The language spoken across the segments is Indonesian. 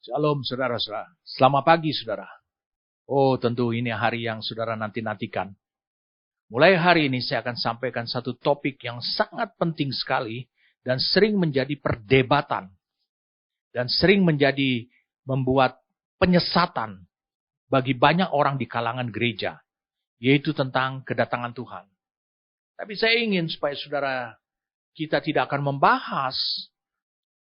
Shalom saudara-saudara. Selamat pagi saudara. Oh tentu ini hari yang saudara nanti-nantikan. Mulai hari ini saya akan sampaikan satu topik yang sangat penting sekali dan sering menjadi perdebatan. Dan sering membuat penyesatan bagi banyak orang di kalangan gereja. Yaitu tentang kedatangan Tuhan. Tapi saya ingin supaya saudara kita tidak akan membahas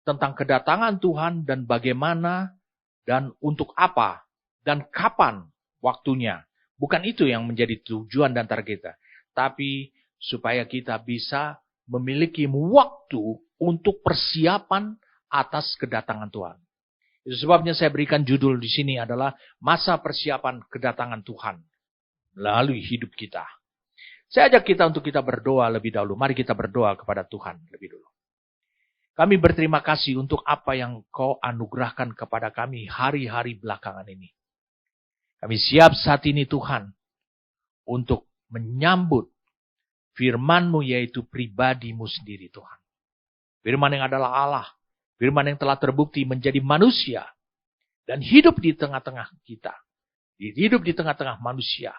tentang kedatangan Tuhan dan bagaimana dan untuk apa dan kapan waktunya. Bukan itu yang menjadi tujuan dan target kita. Tapi supaya kita bisa memiliki waktu untuk persiapan atas kedatangan Tuhan. Itu sebabnya saya berikan judul di sini adalah masa persiapan kedatangan Tuhan melalui hidup kita. Saya ajak kita untuk kita berdoa lebih dahulu. Mari kita berdoa kepada Tuhan lebih dulu. Kami berterima kasih untuk apa yang Kau anugerahkan kepada kami hari-hari belakangan ini. Kami siap saat ini Tuhan untuk menyambut firman-Mu yaitu pribadi-Mu sendiri Tuhan. Firman yang adalah Allah. Firman yang telah terbukti menjadi manusia. Dan hidup di tengah-tengah kita. Hidup di tengah-tengah manusia.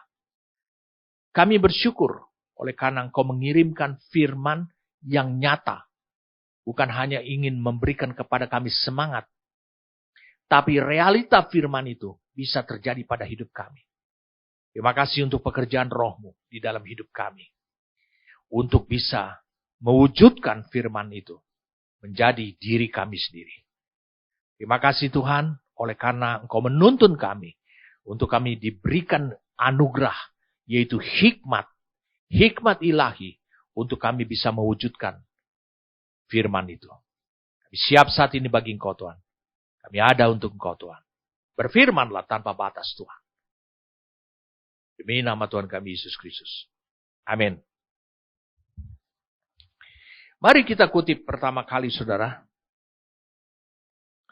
Kami bersyukur oleh karena Engkau mengirimkan firman yang nyata. Bukan hanya ingin memberikan kepada kami semangat. Tapi realita firman itu bisa terjadi pada hidup kami. Terima kasih untuk pekerjaan Roh-Mu di dalam hidup kami. Untuk bisa mewujudkan firman itu menjadi diri kami sendiri. Terima kasih Tuhan oleh karena Engkau menuntun kami. Untuk kami diberikan anugerah yaitu hikmat. Hikmat ilahi untuk kami bisa mewujudkan firman itu. Kami siap saat ini bagi Engkau Tuhan. Kami ada untuk Engkau Tuhan. Berfirmanlah tanpa batas Tuhan. Demi nama Tuhan kami Yesus Kristus. Amin. Mari kita kutip pertama kali saudara.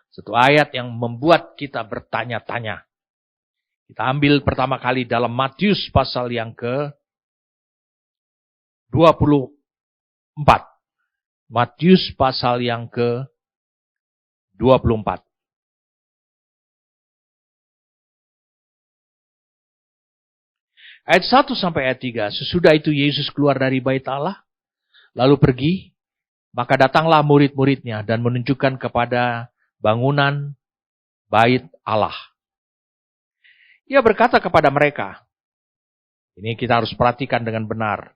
Satu ayat yang membuat kita bertanya-tanya. Kita ambil pertama kali dalam Matius pasal yang ke-24. Matius pasal yang ke-24. Ayat 1 sampai ayat 3. Sesudah itu Yesus keluar dari bait Allah, lalu pergi, maka datanglah murid-muridnya dan menunjukkan kepada bangunan bait Allah. Ia berkata kepada mereka, ini kita harus perhatikan dengan benar.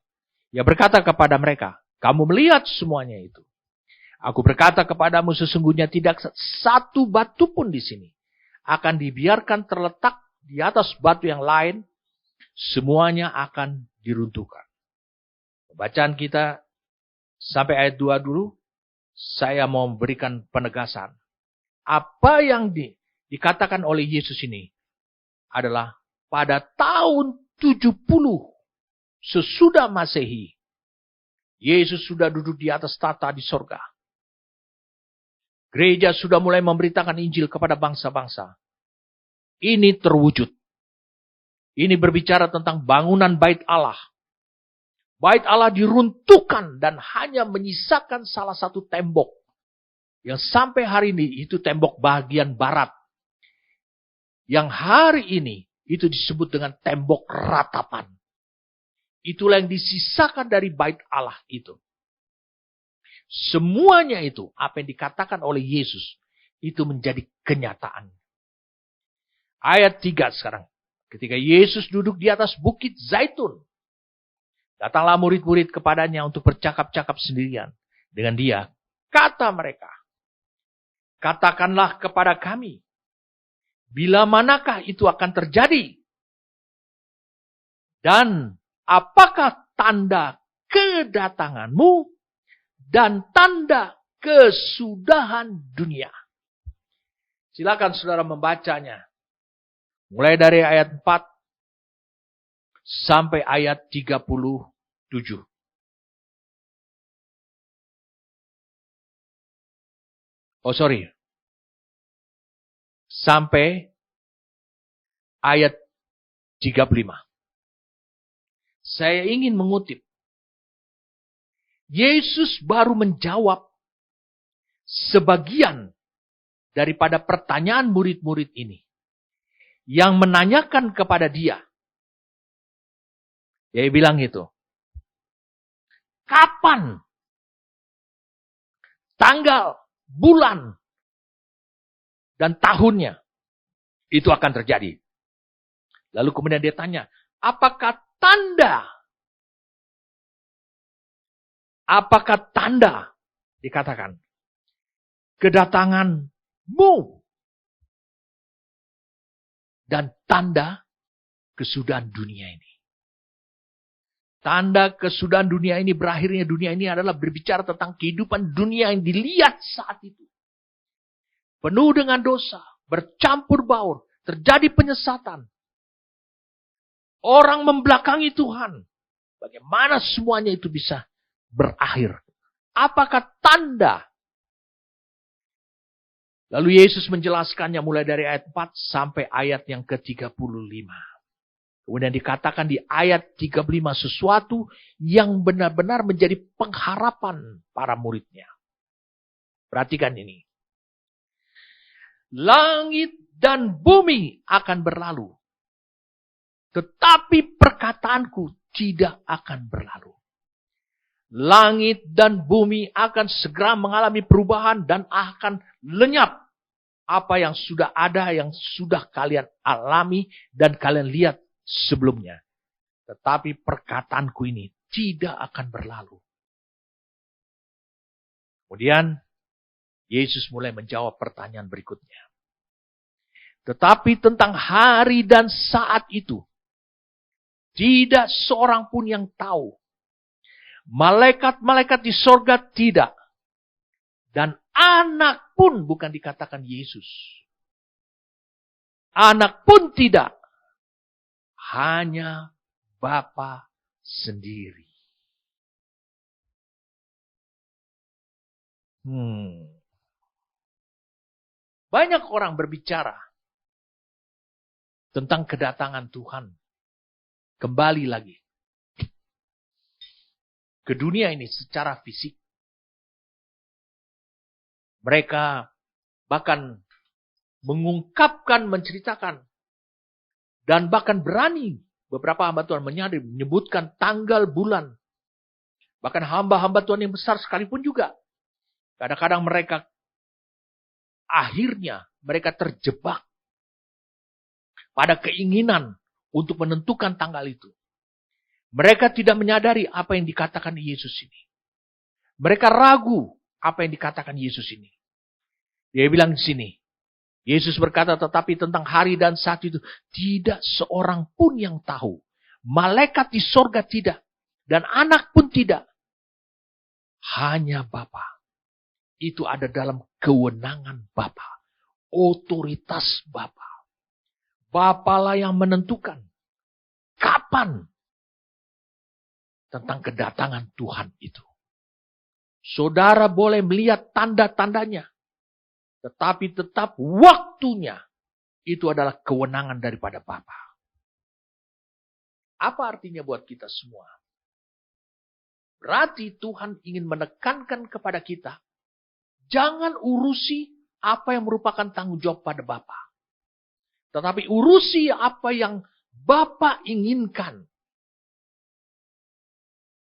Ia berkata kepada mereka, kamu melihat semuanya itu. Aku berkata kepadamu sesungguhnya tidak satu batu pun di sini akan dibiarkan terletak di atas batu yang lain. Semuanya akan diruntuhkan. Bacaan kita sampai ayat 2 dulu. Saya mau memberikan penegasan. Apa yang dikatakan oleh Yesus ini adalah pada tahun 70 sesudah Masehi. Yesus sudah duduk di atas tahta di sorga. Gereja sudah mulai memberitakan Injil kepada bangsa-bangsa. Ini terwujud. Ini berbicara tentang bangunan bait Allah. Bait Allah diruntuhkan dan hanya menyisakan salah satu tembok. Yang sampai hari ini itu tembok bagian barat. Yang hari ini itu disebut dengan tembok ratapan. Itulah yang disisakan dari bait Allah itu. Semuanya itu, apa yang dikatakan oleh Yesus, itu menjadi kenyataan. Ayat 3 sekarang. Ketika Yesus duduk di atas bukit Zaitun, datanglah murid-murid kepadanya untuk bercakap-cakap sendirian dengan dia. Kata mereka, katakanlah kepada kami, bila manakah itu akan terjadi? Dan apakah tanda kedatanganmu dan tanda kesudahan dunia? Silakan saudara membacanya. Mulai dari ayat 4 sampai ayat 37. Sampai ayat 35. Saya ingin mengutip. Yesus baru menjawab sebagian daripada pertanyaan murid-murid ini. Yang menanyakan kepada dia. Dia bilang itu. Kapan? Tanggal, bulan, dan tahunnya. Itu akan terjadi. Lalu kemudian dia tanya, apakah tanda? Apakah tanda? Dikatakan. Kedatanganmu. Dan tanda kesudahan dunia ini. Tanda kesudahan dunia ini, berakhirnya dunia ini adalah berbicara tentang kehidupan dunia yang dilihat saat itu. Penuh dengan dosa, bercampur baur, terjadi penyesatan. Orang membelakangi Tuhan. Bagaimana semuanya itu bisa berakhir? Apakah tanda? Lalu Yesus menjelaskannya mulai dari ayat 4 sampai ayat yang ke-35. Kemudian dikatakan di ayat 35 sesuatu yang benar-benar menjadi pengharapan para muridnya. Perhatikan ini. Langit dan bumi akan berlalu. Tetapi perkataanku tidak akan berlalu. Langit dan bumi akan segera mengalami perubahan dan akan lenyap. Apa yang sudah ada, yang sudah kalian alami dan kalian lihat sebelumnya. Tetapi perkataanku ini tidak akan berlalu. Kemudian Yesus mulai menjawab pertanyaan berikutnya. Tetapi tentang hari dan saat itu, tidak seorang pun yang tahu. Malaikat-malaikat di sorga tidak. Dan anak pun bukan dikatakan Yesus. Anak pun tidak. Hanya Bapa sendiri. Banyak orang berbicara tentang kedatangan Tuhan. Kembali lagi ke dunia ini secara fisik. Mereka bahkan mengungkapkan, menceritakan, dan bahkan berani beberapa hamba Tuhan menyebutkan tanggal bulan. Bahkan hamba-hamba Tuhan yang besar sekalipun juga. Kadang-kadang mereka terjebak pada keinginan untuk menentukan tanggal itu. Mereka tidak menyadari apa yang dikatakan Yesus ini. Mereka ragu apa yang dikatakan Yesus ini. Dia bilang di sini, Yesus berkata, tetapi tentang hari dan saat itu, tidak seorang pun yang tahu. Malaikat di sorga tidak. Dan anak pun tidak. Hanya Bapa. Itu ada dalam kewenangan Bapa. Otoritas Bapa. Bapalah yang menentukan. Kapan? Tentang kedatangan Tuhan itu. Saudara boleh melihat tanda-tandanya. Tetapi tetap waktunya itu adalah kewenangan daripada Bapa. Apa artinya buat kita semua? Berarti Tuhan ingin menekankan kepada kita, jangan urusi apa yang merupakan tanggung jawab pada Bapa. Tetapi urusi apa yang Bapa inginkan.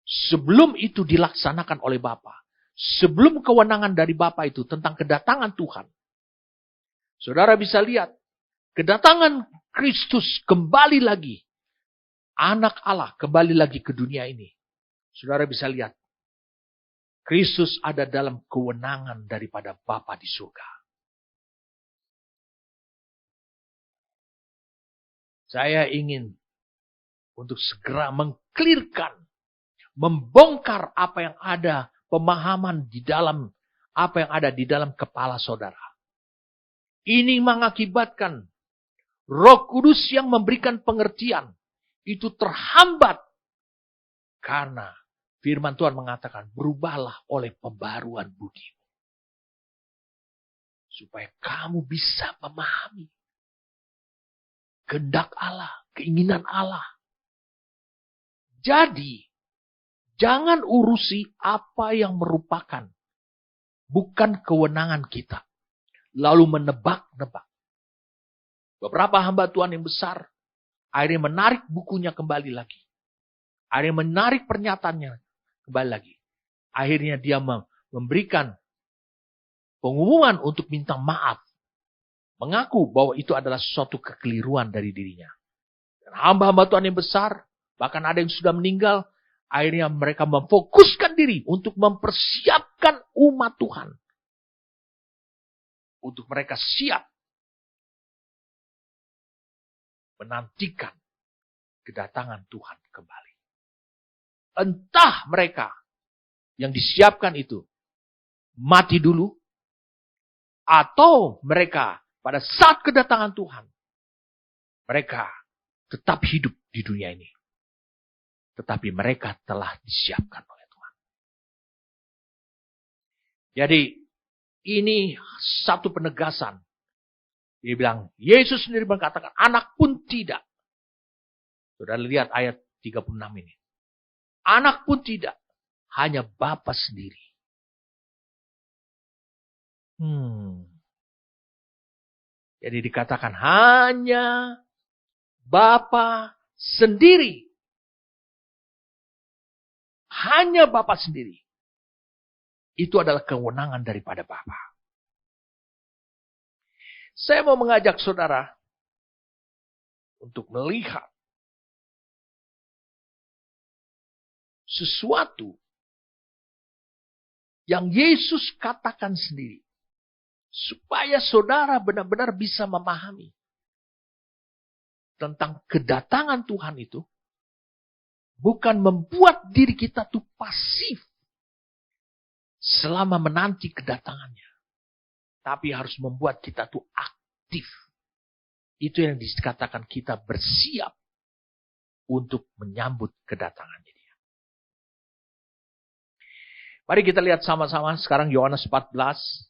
Sebelum itu dilaksanakan oleh Bapa. Sebelum kewenangan dari Bapa itu tentang kedatangan Tuhan. Saudara bisa lihat. Kedatangan Kristus kembali lagi. Anak Allah kembali lagi ke dunia ini. Saudara bisa lihat. Kristus ada dalam kewenangan daripada Bapa di surga. Saya ingin untuk segera mengklirkan. Membongkar apa yang ada. Pemahaman di dalam apa yang ada di dalam kepala saudara. Ini mengakibatkan Roh Kudus yang memberikan pengertian itu terhambat. Karena firman Tuhan mengatakan berubahlah oleh pembaruan budi. Supaya kamu bisa memahami kehendak Allah, keinginan Allah. Jadi jangan urusi apa yang merupakan bukan kewenangan kita. lalu menebak-nebak. Beberapa hamba Tuhan yang besar akhirnya menarik bukunya kembali lagi. Akhirnya menarik pernyataannya kembali lagi. Akhirnya dia memberikan pengumuman untuk minta maaf. Mengaku bahwa itu adalah suatu kekeliruan dari dirinya. Dan hamba-hamba Tuhan yang besar, bahkan ada yang sudah meninggal, akhirnya mereka memfokuskan diri untuk mempersiapkan umat Tuhan. Untuk mereka siap menantikan kedatangan Tuhan kembali. Entah mereka yang disiapkan itu mati dulu, atau mereka pada saat kedatangan Tuhan, mereka tetap hidup di dunia ini. Tetapi mereka telah disiapkan oleh Tuhan. Jadi, ini satu penegasan. Dia bilang, Yesus sendiri mengatakan, anak pun tidak. Saudara lihat ayat 36 ini. Anak pun tidak. Hanya Bapa sendiri. Jadi dikatakan hanya Bapa sendiri. Hanya Bapa sendiri. Itu adalah kewenangan daripada Bapa. Saya mau mengajak saudara untuk melihat sesuatu yang Yesus katakan sendiri. Supaya saudara benar-benar bisa memahami tentang kedatangan Tuhan itu. Bukan membuat diri kita tuh pasif selama menanti kedatangannya. Tapi harus membuat kita tuh aktif. Itu yang dikatakan kita bersiap untuk menyambut kedatangannya dia. Mari kita lihat sama-sama sekarang Yohanes 14.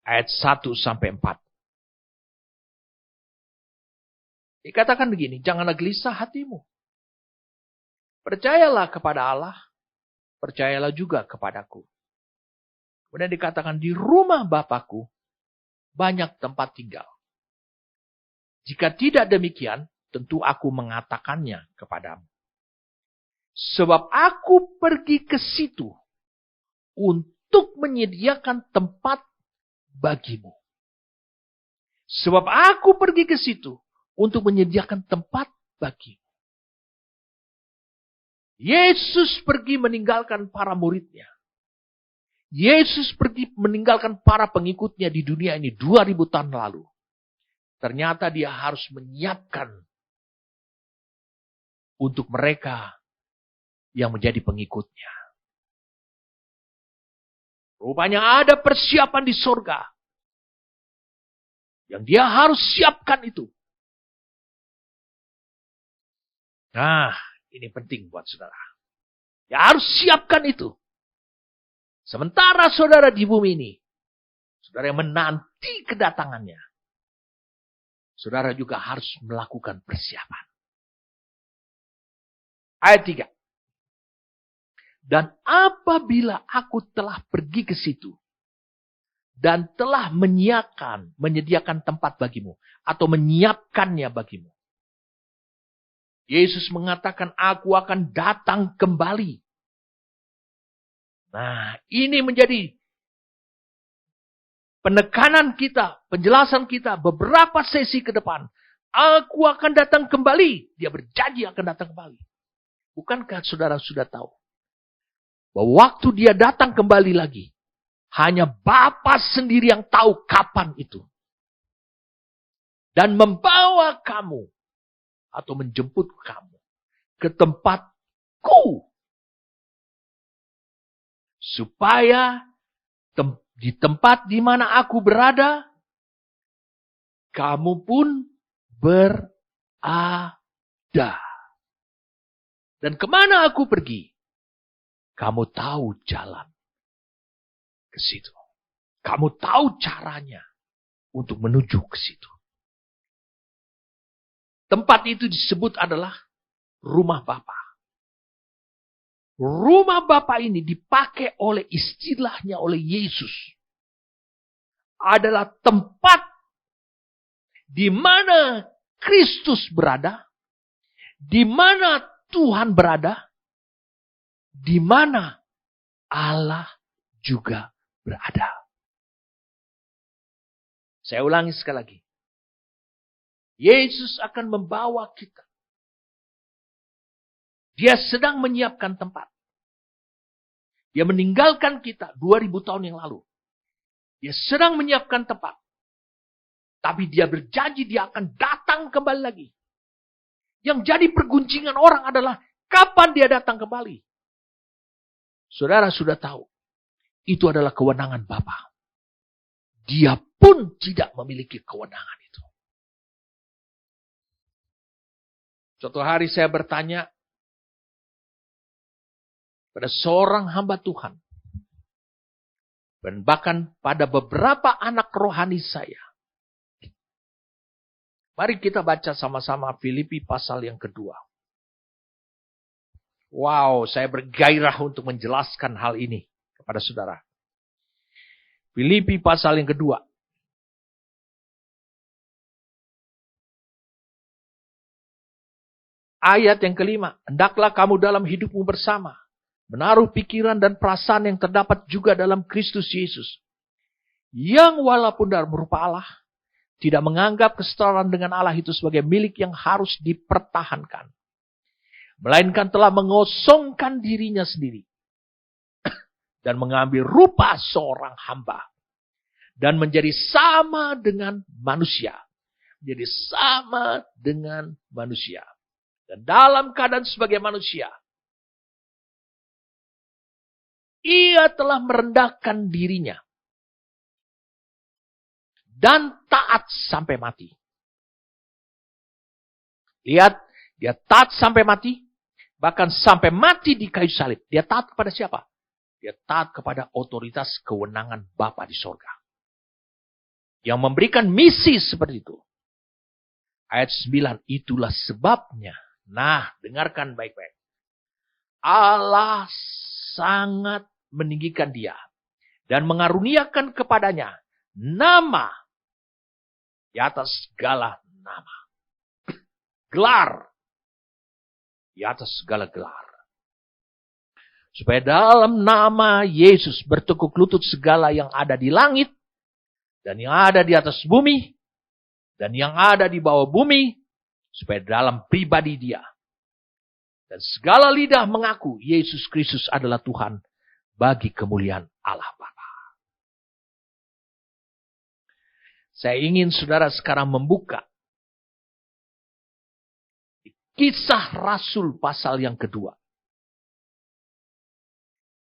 Ayat 1-4. Dikatakan begini, janganlah gelisah hatimu. Percayalah kepada Allah, percayalah juga kepadaku. Kemudian dikatakan di rumah Bapakku banyak tempat tinggal. Jika tidak demikian, tentu aku mengatakannya kepadamu. Sebab aku pergi ke situ untuk menyediakan tempat bagimu. Sebab aku pergi ke situ untuk menyediakan tempat bagimu. Yesus pergi meninggalkan para muridnya. Yesus pergi meninggalkan para pengikutnya di dunia ini 2000 tahun lalu. Ternyata dia harus menyiapkan untuk mereka yang menjadi pengikutnya. Rupanya ada persiapan di sorga. Yang dia harus siapkan itu. Nah, ini penting buat saudara. Ya harus siapkan itu. Sementara saudara di bumi ini, saudara yang menanti kedatangannya, saudara juga harus melakukan persiapan. Ayat 3. Dan apabila aku telah pergi ke situ, dan telah menyediakan tempat bagimu, atau menyiapkannya bagimu. Yesus mengatakan, aku akan datang kembali. Nah, ini menjadi penekanan kita, penjelasan kita beberapa sesi ke depan. Aku akan datang kembali. Dia berjanji akan datang kembali. Bukankah saudara sudah tahu? Bahwa waktu dia datang kembali lagi, hanya Bapa sendiri yang tahu kapan itu. Dan membawa kamu, atau menjemput kamu, ke tempatku. Supaya di tempat di mana aku berada, kamu pun berada. Dan kemana aku pergi? Kamu tahu jalan ke situ. Kamu tahu caranya untuk menuju ke situ. Tempat itu disebut adalah rumah Bapa. rumah Bapa ini dipakai oleh istilahnya oleh Yesus adalah tempat di mana Kristus berada, di mana Tuhan berada, di mana Allah juga berada. Saya ulangi sekali lagi. Yesus akan membawa kita. Dia sedang menyiapkan tempat. Dia meninggalkan kita 2000 tahun yang lalu. Dia sedang menyiapkan tempat. Tapi dia berjanji dia akan datang kembali lagi. Yang jadi perguncingan orang adalah kapan dia datang kembali. Saudara sudah tahu. Itu adalah kewenangan Bapa. Dia pun tidak memiliki kewenangan itu. Suatu hari saya bertanya pada seorang hamba Tuhan. Dan bahkan pada beberapa anak rohani saya. Mari kita baca sama-sama Filipi pasal yang kedua. Wow, saya bergairah untuk menjelaskan hal ini kepada saudara. Filipi pasal yang kedua. Ayat yang kelima. Hendaklah kamu dalam hidupmu bersama menaruh pikiran dan perasaan yang terdapat juga dalam Kristus Yesus. Yang walaupun dalam rupa Allah, tidak menganggap kesetaraan dengan Allah itu sebagai milik yang harus dipertahankan. Melainkan telah mengosongkan dirinya sendiri. Dan mengambil rupa seorang hamba. Dan menjadi sama dengan manusia. Menjadi sama dengan manusia. Dan dalam keadaan sebagai manusia. Ia telah merendahkan dirinya. Dan taat sampai mati. Lihat, dia taat sampai mati. Bahkan sampai mati di kayu salib. Dia taat kepada siapa? Dia taat kepada otoritas kewenangan Bapa di sorga. Yang memberikan misi seperti itu. Ayat 9, itulah sebabnya. Nah, dengarkan baik-baik. Allah sangat meninggikan dia. Dan mengaruniakan kepadanya nama. Di atas segala nama. Gelar. Di atas segala gelar. Supaya dalam nama Yesus bertekuk lutut segala yang ada di langit. Dan yang ada di atas bumi. Dan yang ada di bawah bumi. Supaya dalam pribadi dia. Dan segala lidah mengaku Yesus Kristus adalah Tuhan. Bagi kemuliaan Allah Bapa. Saya ingin saudara sekarang membuka. Kisah Rasul pasal yang kedua.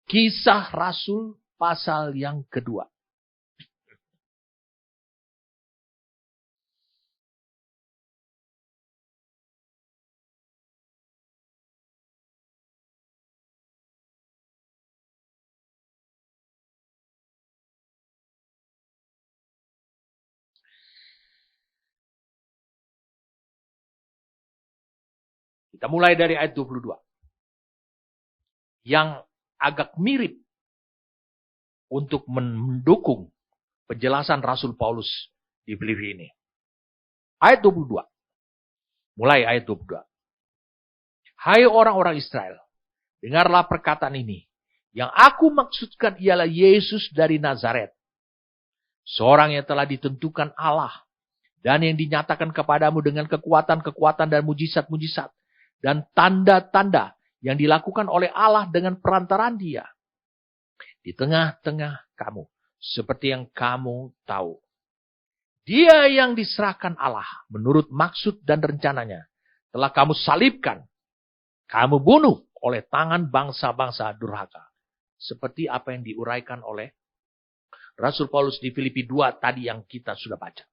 Kisah Rasul pasal yang kedua. Kita mulai dari ayat 22. Yang agak mirip untuk mendukung penjelasan Rasul Paulus di Filipi ini. Ayat 22. Mulai ayat 22. Hai orang-orang Israel, dengarlah perkataan ini. Yang aku maksudkan ialah Yesus dari Nazaret. Seorang yang telah ditentukan Allah. Dan yang dinyatakan kepadamu dengan kekuatan-kekuatan dan mujizat-mujizat. Dan tanda-tanda yang dilakukan oleh Allah dengan perantaraan dia. Di tengah-tengah kamu. Seperti yang kamu tahu. Dia yang diserahkan Allah menurut maksud dan rencananya. Telah kamu salibkan. Kamu bunuh oleh tangan bangsa-bangsa durhaka. Seperti apa yang diuraikan oleh Rasul Paulus di Filipi 2 tadi yang kita sudah baca.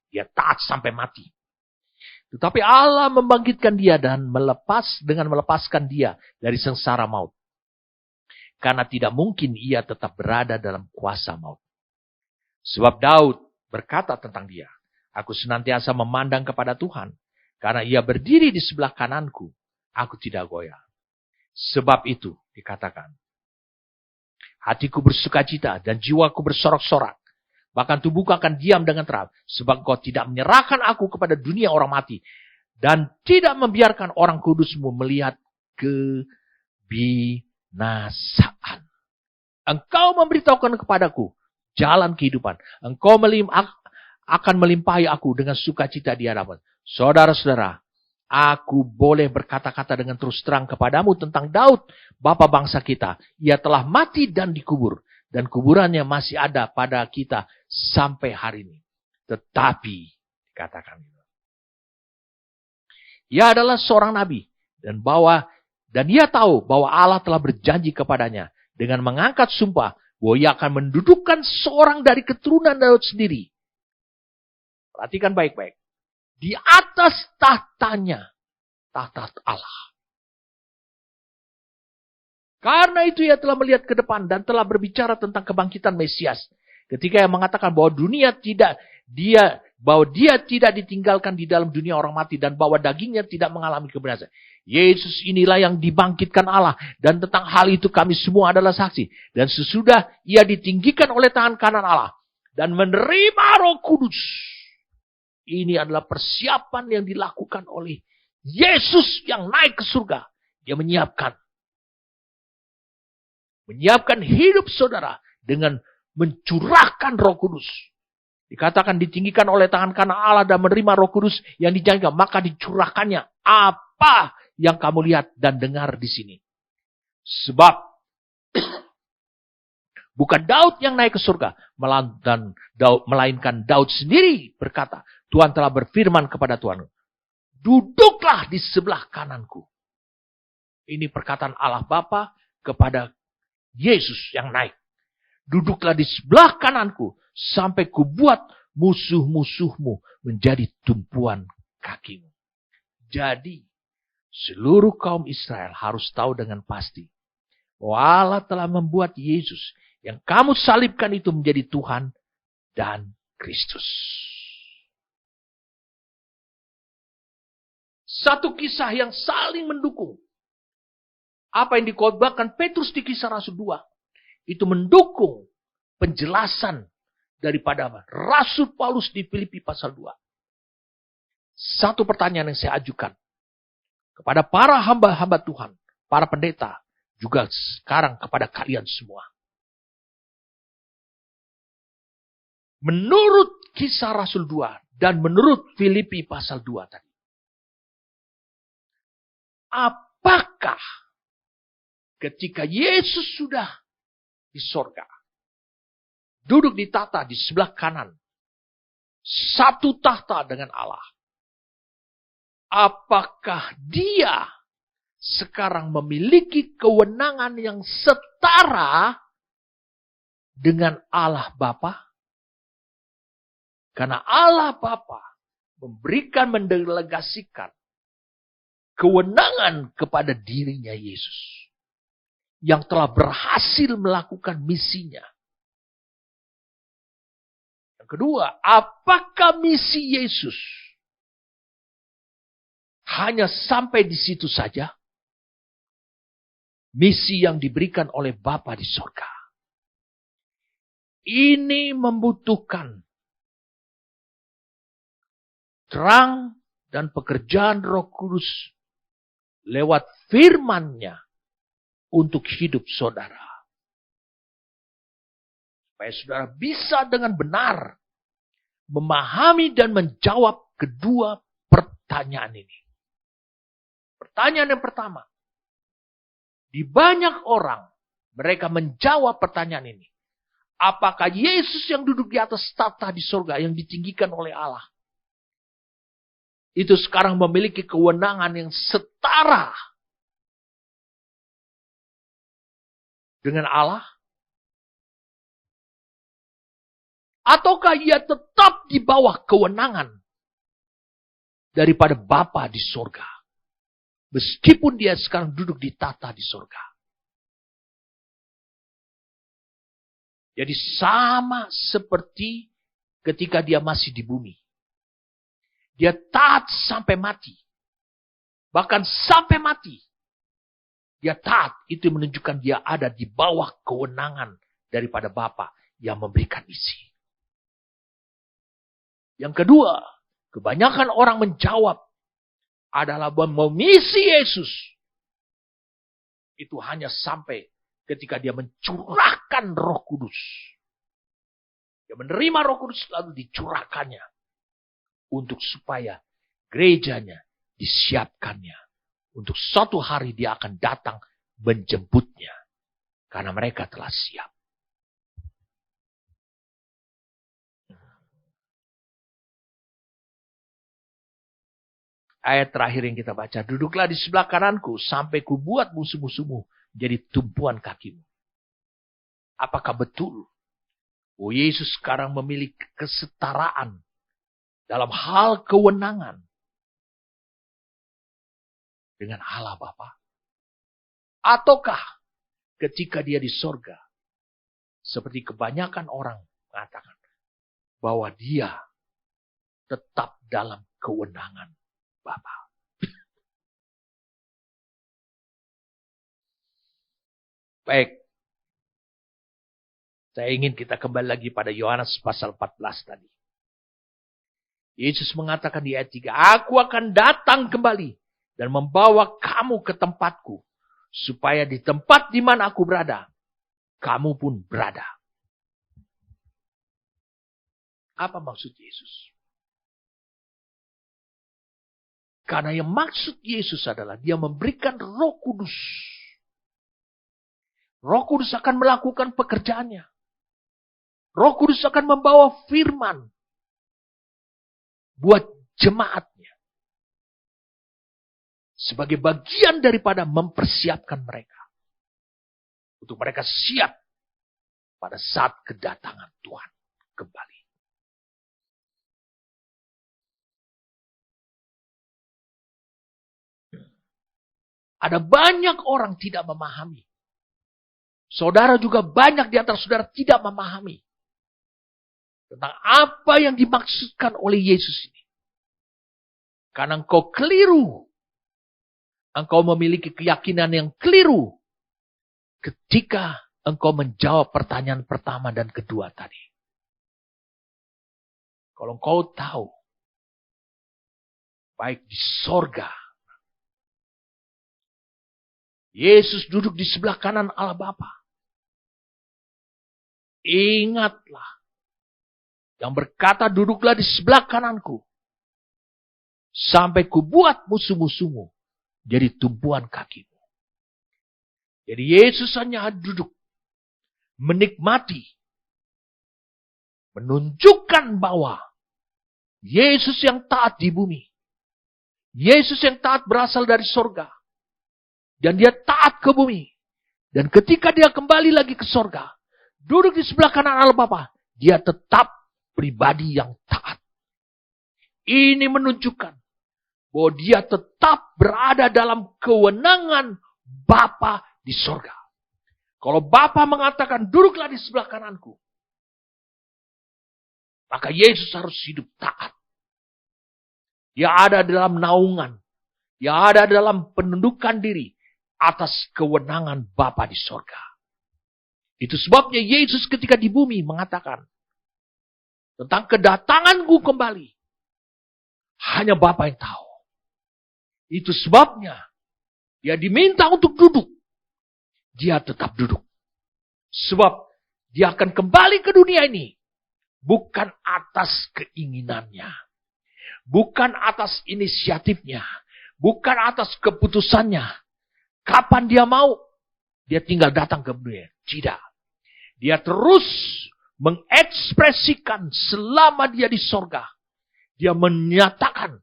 Dia taat sampai mati. Tetapi Allah membangkitkan dia dan melepaskan dia dari sengsara maut. Karena tidak mungkin ia tetap berada dalam kuasa maut. Sebab Daud berkata tentang dia, aku senantiasa memandang kepada Tuhan. Karena ia berdiri di sebelah kananku, aku tidak goyah. Sebab itu dikatakan, hatiku bersukacita dan jiwaku bersorak-sorak. Bahkan tubuhku akan diam dengan terang. Sebab Kau tidak menyerahkan aku kepada dunia orang mati. Dan tidak membiarkan orang kudusmu melihat kebinasaan. Engkau memberitahukan kepadaku jalan kehidupan. Engkau akan melimpahi aku dengan sukacita di hadapan. Saudara-saudara, aku boleh berkata-kata dengan terus terang kepadamu tentang Daud, bapa bangsa kita. Ia telah mati dan dikubur. Dan kuburannya masih ada pada kita sampai hari ini. Tetapi, dikatakan, ia adalah seorang nabi. Dan ia tahu bahwa Allah telah berjanji kepadanya dengan mengangkat sumpah bahwa ia akan mendudukkan seorang dari keturunan Daud sendiri. Perhatikan baik-baik. Di atas tahtanya, tahta Allah. Karena itu ia telah melihat ke depan dan telah berbicara tentang kebangkitan Mesias. Ketika ia mengatakan bahwa dia tidak ditinggalkan di dalam dunia orang mati dan bahwa dagingnya tidak mengalami kebinasaan. Yesus inilah yang dibangkitkan Allah. Dan tentang hal itu kami semua adalah saksi. Dan sesudah ia ditinggikan oleh tangan kanan Allah dan menerima Roh Kudus. Ini adalah persiapan yang dilakukan oleh Yesus yang naik ke surga. Dia menyiapkan hidup saudara dengan mencurahkan Roh Kudus. Dikatakan ditinggikan oleh tangan kanan Allah dan menerima Roh Kudus yang dijanjikan, maka dicurahkannya apa yang kamu lihat dan dengar di sini. Sebab bukan Daud yang naik ke surga, melainkan Daud sendiri berkata, Tuhan telah berfirman kepada Tuhan, duduklah di sebelah kananku. Ini perkataan Allah Bapa kepada Yesus yang naik. Duduklah di sebelah kananku sampai kubuat musuh-musuhmu menjadi tumpuan kakimu. Jadi, seluruh kaum Israel harus tahu dengan pasti bahwa Allah telah membuat Yesus yang kamu salibkan itu menjadi Tuhan dan Kristus. Satu kisah yang saling mendukung. Apa yang dikhotbahkan Petrus di Kisah Rasul 2. Itu mendukung penjelasan daripada Rasul Paulus di Filipi pasal 2. Satu pertanyaan yang saya ajukan kepada para hamba-hamba Tuhan, para pendeta, juga sekarang kepada kalian semua. Menurut Kisah Rasul 2 dan menurut Filipi pasal 2 tadi. Apakah ketika Yesus sudah di sorga, duduk di tahta di sebelah kanan, satu tahta dengan Allah, apakah dia sekarang memiliki kewenangan yang setara dengan Allah Bapa? Karena Allah Bapa mendelegasikan kewenangan kepada dirinya Yesus yang telah berhasil melakukan misinya. Yang kedua, apakah misi Yesus hanya sampai di situ saja? Misi yang diberikan oleh Bapa di surga. Ini membutuhkan terang dan pekerjaan Roh Kudus lewat firman-Nya untuk hidup saudara. Supaya saudara bisa dengan benar memahami dan menjawab kedua pertanyaan ini. Pertanyaan yang pertama. Di banyak orang, mereka menjawab pertanyaan ini. Apakah Yesus yang duduk di atas tahta di surga yang ditinggikan oleh Allah, itu sekarang memiliki kewenangan yang setara dengan Allah? Ataukah ia tetap di bawah kewenangan daripada Bapa di surga? Meskipun dia sekarang duduk di tahta di surga. Jadi sama seperti ketika dia masih di bumi. Dia taat sampai mati. Bahkan sampai mati. Dia taat, itu menunjukkan dia ada di bawah kewenangan daripada Bapa yang memberikan misi. Yang kedua, kebanyakan orang menjawab adalah bahwa misi Yesus itu hanya sampai ketika dia mencurahkan Roh Kudus. Dia menerima Roh Kudus lalu dicurahkannya untuk supaya gerejanya disiapkannya. Untuk suatu hari dia akan datang menjemputnya. Karena mereka telah siap. Ayat terakhir yang kita baca. Duduklah di sebelah kananku sampai kubuat musuh-musuhmu jadi tumpuan kakimu. Apakah betul? Oh, Yesus sekarang memiliki kesetaraan dalam hal kewenangan dengan Allah Bapa? Ataukah ketika dia di sorga, seperti kebanyakan orang mengatakan, bahwa dia tetap dalam kewenangan Bapa? Baik. Saya ingin kita kembali lagi pada Yohanes pasal 14 tadi. Yesus mengatakan di ayat 3, Aku akan datang kembali dan membawa kamu ke tempatku, supaya di tempat di mana aku berada, kamu pun berada. Apa maksud Yesus? Karena yang maksud Yesus adalah dia memberikan Roh Kudus. Roh Kudus akan melakukan pekerjaannya. Roh Kudus akan membawa firman buat jemaatnya. Sebagai bagian daripada mempersiapkan mereka. Untuk mereka siap pada saat kedatangan Tuhan kembali. Ada banyak orang tidak memahami. Saudara juga banyak di antara saudara tidak memahami tentang apa yang dimaksudkan oleh Yesus ini. Karena engkau keliru. Engkau memiliki keyakinan yang keliru ketika engkau menjawab pertanyaan pertama dan kedua tadi. Kalau engkau tahu, baik di sorga, Yesus duduk di sebelah kanan Allah Bapa. Ingatlah, yang berkata duduklah di sebelah kananku, sampai kubuat musuh-musuhmu jadi tumpuan kakimu. Jadi Yesus hanya duduk, menikmati, menunjukkan bahwa Yesus yang taat di bumi, Yesus yang taat berasal dari sorga, dan dia taat ke bumi. Dan ketika dia kembali lagi ke sorga, duduk di sebelah kanan Allah Bapa, dia tetap pribadi yang taat. Ini menunjukkan bahwa dia tetap berada dalam kewenangan Bapa di sorga. Kalau Bapa mengatakan duduklah di sebelah kananku, maka Yesus harus hidup taat. Dia ada dalam naungan, dia ada dalam penundukan diri atas kewenangan Bapa di sorga. Itu sebabnya Yesus ketika di bumi mengatakan tentang kedatanganku kembali, hanya Bapa yang tahu. Itu sebabnya dia diminta untuk duduk. Dia tetap duduk. Sebab dia akan kembali ke dunia ini bukan atas keinginannya, bukan atas inisiatifnya, bukan atas keputusannya. Kapan dia mau, dia tinggal datang ke dunia. Tidak. Dia terus mengekspresikan selama dia di sorga. Dia menyatakan,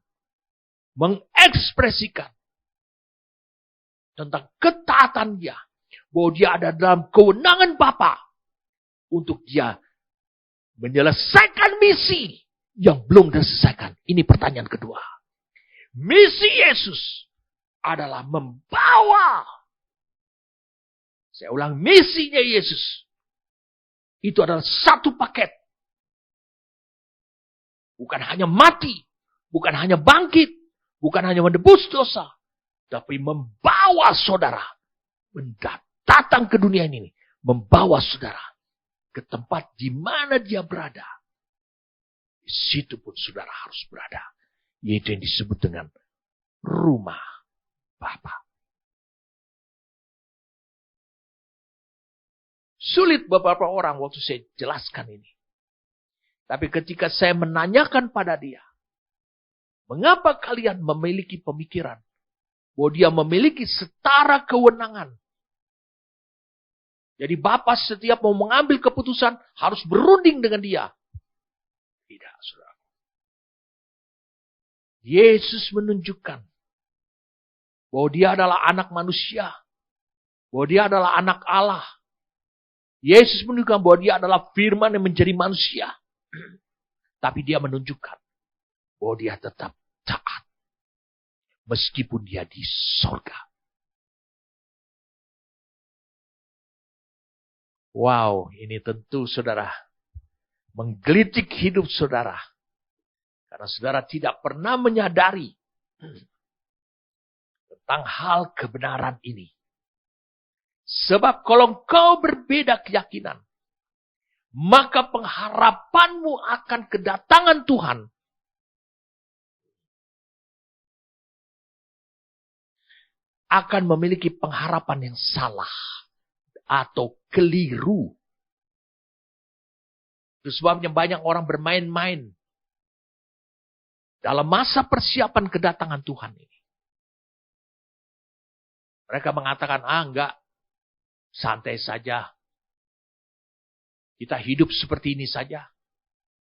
mengekspresikan tentang ketaatan dia. Bahwa dia ada dalam kewenangan Bapa untuk dia menyelesaikan misi yang belum diselesaikan. Ini pertanyaan kedua. Misi Yesus adalah membawa. Saya ulang, misinya Yesus itu adalah satu paket. Bukan hanya mati, bukan hanya bangkit, bukan hanya menebus dosa, tapi membawa saudara datang ke dunia ini, membawa saudara ke tempat di mana dia berada. Di situ pun saudara harus berada. Yaitu yang disebut dengan rumah Bapa. Sulit beberapa orang waktu saya jelaskan ini. Tapi ketika saya menanyakan pada dia, mengapa kalian memiliki pemikiran bahwa dia memiliki setara kewenangan? Jadi Bapa setiap mau mengambil keputusan harus berunding dengan dia. Tidak, saudara. Yesus menunjukkan bahwa dia adalah anak manusia. Bahwa dia adalah anak Allah. Yesus menunjukkan bahwa dia adalah firman yang menjadi manusia. Tapi dia menunjukkan bahwa dia tetap taat. Meskipun dia di sorga. Wow, ini tentu saudara menggelitik hidup saudara. Karena saudara tidak pernah menyadari tentang hal kebenaran ini. Sebab kalau engkau berbeda keyakinan, maka pengharapanmu akan kedatangan Tuhan akan memiliki pengharapan yang salah atau keliru. Itu sebabnya banyak orang bermain-main dalam masa persiapan kedatangan Tuhan ini. Mereka mengatakan, enggak, santai saja. Kita hidup seperti ini saja.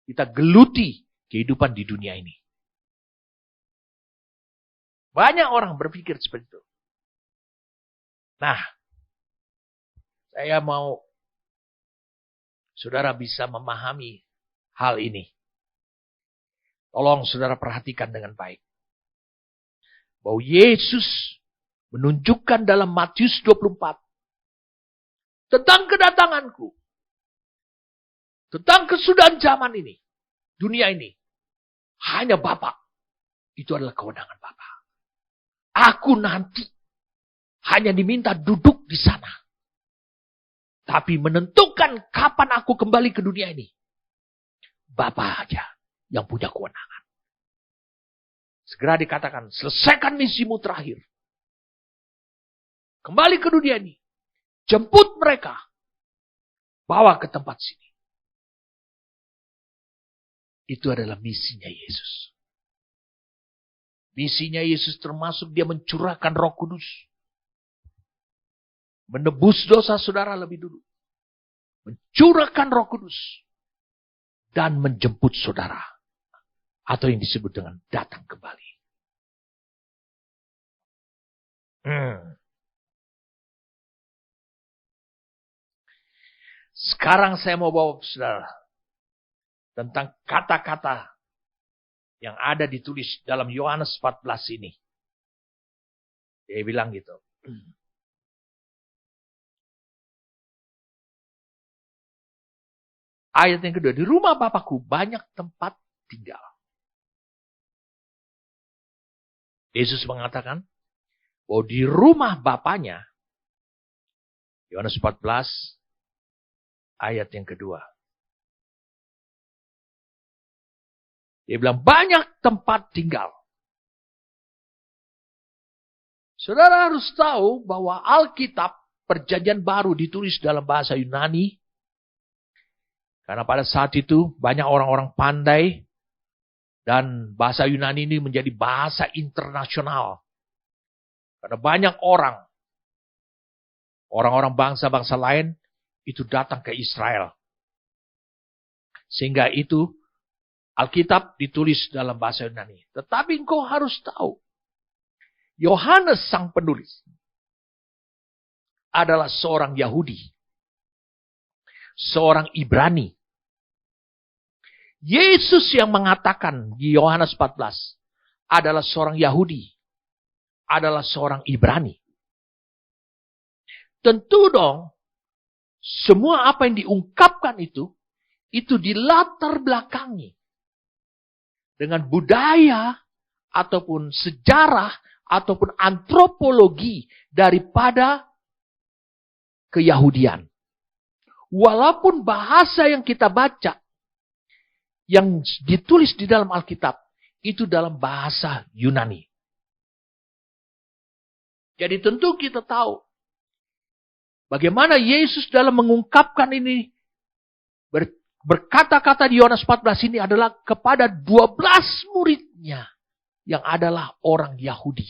Kita geluti kehidupan di dunia ini. Banyak orang berpikir seperti itu. Nah, saya mau saudara bisa memahami hal ini. Tolong saudara perhatikan dengan baik. Bahwa Yesus menunjukkan dalam Matius 24 tentang kedatanganku. Tentang kesudahan zaman ini. Dunia ini. Hanya Bapa. Itu adalah kewenangan Bapa. Aku nanti hanya diminta duduk di sana. Tapi menentukan kapan aku kembali ke dunia ini. Bapa aja yang punya kewenangan. Segera dikatakan, selesaikan misimu terakhir. Kembali ke dunia ini. Jemput mereka. Bawa ke tempat sini. Itu adalah misinya Yesus. Misinya Yesus termasuk dia mencurahkan Roh Kudus. Menebus dosa saudara lebih dulu. Mencurahkan Roh Kudus. Dan menjemput saudara. Atau yang disebut dengan datang kembali. Sekarang saya mau bawa saudara tentang kata-kata yang ada ditulis dalam Yohanes 14 ini. Dia bilang gitu. Ayat yang kedua, di rumah Bapakku banyak tempat tinggal. Yesus mengatakan bahwa di rumah Bapaknya, Yohanes 14 ayat yang kedua. Dia bilang banyak tempat tinggal. Saudara harus tahu bahwa Alkitab Perjanjian Baru ditulis dalam bahasa Yunani. Karena pada saat itu banyak orang-orang pandai. Dan bahasa Yunani ini menjadi bahasa internasional. Karena banyak orang-orang bangsa-bangsa lain itu datang ke Israel. Sehingga itu Alkitab ditulis dalam bahasa Yunani. Tetapi engkau harus tahu. Yohanes sang penulis adalah seorang Yahudi. Seorang Ibrani. Yesus yang mengatakan di Yohanes 14 adalah seorang Yahudi. Adalah seorang Ibrani. Tentu dong, semua apa yang diungkapkan itu dilatar belakangi dengan budaya ataupun sejarah ataupun antropologi daripada keyahudian. Walaupun bahasa yang kita baca, yang ditulis di dalam Alkitab, itu dalam bahasa Yunani. Jadi tentu kita tahu bagaimana Yesus dalam mengungkapkan ini, berkata-kata di Yohanes 14 ini adalah kepada 12 muridnya yang adalah orang Yahudi.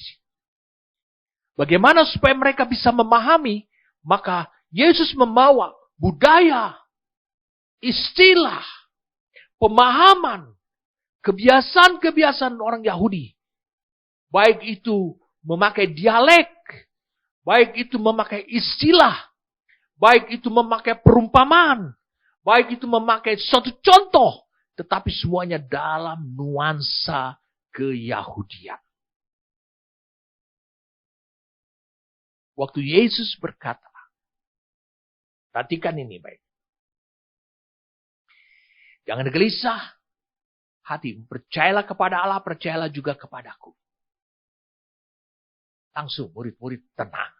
Bagaimana supaya mereka bisa memahami, maka Yesus membawa budaya, istilah, pemahaman, kebiasaan-kebiasaan orang Yahudi. Baik itu memakai dialek, baik itu memakai istilah, baik itu memakai perumpamaan, baik itu memakai suatu contoh, tetapi semuanya dalam nuansa keyahudian. Waktu Yesus berkata, perhatikan ini baik. Jangan gelisah hati, percayalah kepada Allah, percayalah juga kepadaku. Langsung murid-murid tenang.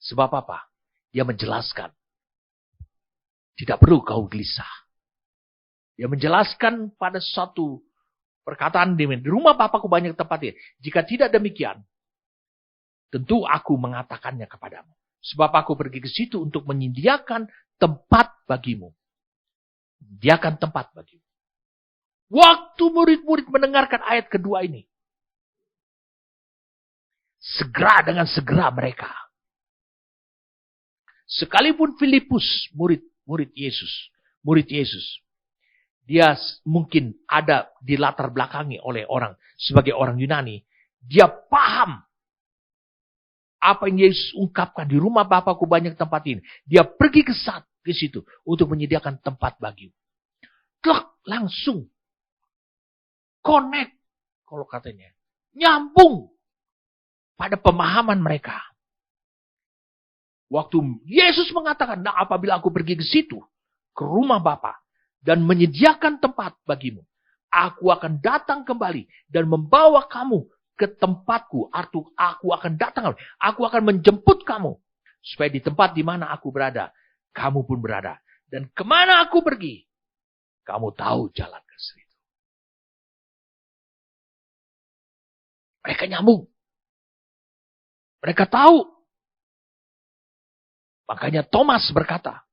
Sebab apa? Dia menjelaskan. Tidak perlu kau gelisah. Dia menjelaskan pada suatu perkataan di rumah Bapakku banyak tempatnya. Jika tidak demikian, tentu aku mengatakannya kepadamu. Sebab aku pergi ke situ untuk menyediakan tempat bagimu. Menyediakan tempat bagimu. Waktu murid-murid mendengarkan ayat kedua ini, dengan segera mereka. Sekalipun Filipus, murid Yesus, dia mungkin ada di latar belakangi oleh orang, sebagai orang Yunani, dia paham apa yang Yesus ungkapkan, di rumah Bapakku banyak tempat ini. Dia pergi ke situ untuk menyediakan tempat bagimu. Langsung connect, kalau katanya, nyambung pada pemahaman mereka. Waktu Yesus mengatakan, nah apabila aku pergi ke situ, ke rumah Bapa, dan menyediakan tempat bagimu, aku akan datang kembali dan membawa kamu ke tempatku. Aku akan datang, aku akan menjemput kamu, supaya di tempat di mana aku berada, kamu pun berada. Dan kemana aku pergi, kamu tahu jalan ke situ. Mereka nyambung. Mereka tahu. Makanya Thomas berkata,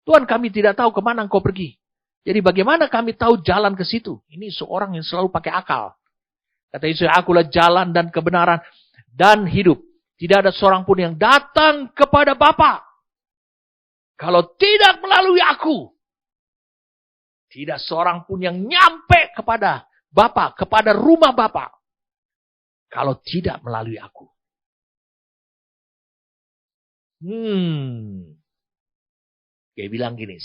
Tuhan, kami tidak tahu kemana engkau pergi. Jadi bagaimana kami tahu jalan ke situ? Ini seorang yang selalu pakai akal. Kata Yesus, akulah jalan dan kebenaran dan hidup. Tidak ada seorang pun yang datang kepada Bapa kalau tidak melalui aku. Tidak seorang pun yang nyampe kepada Bapa, kepada rumah Bapa, kalau tidak melalui aku. Dia bilang gini,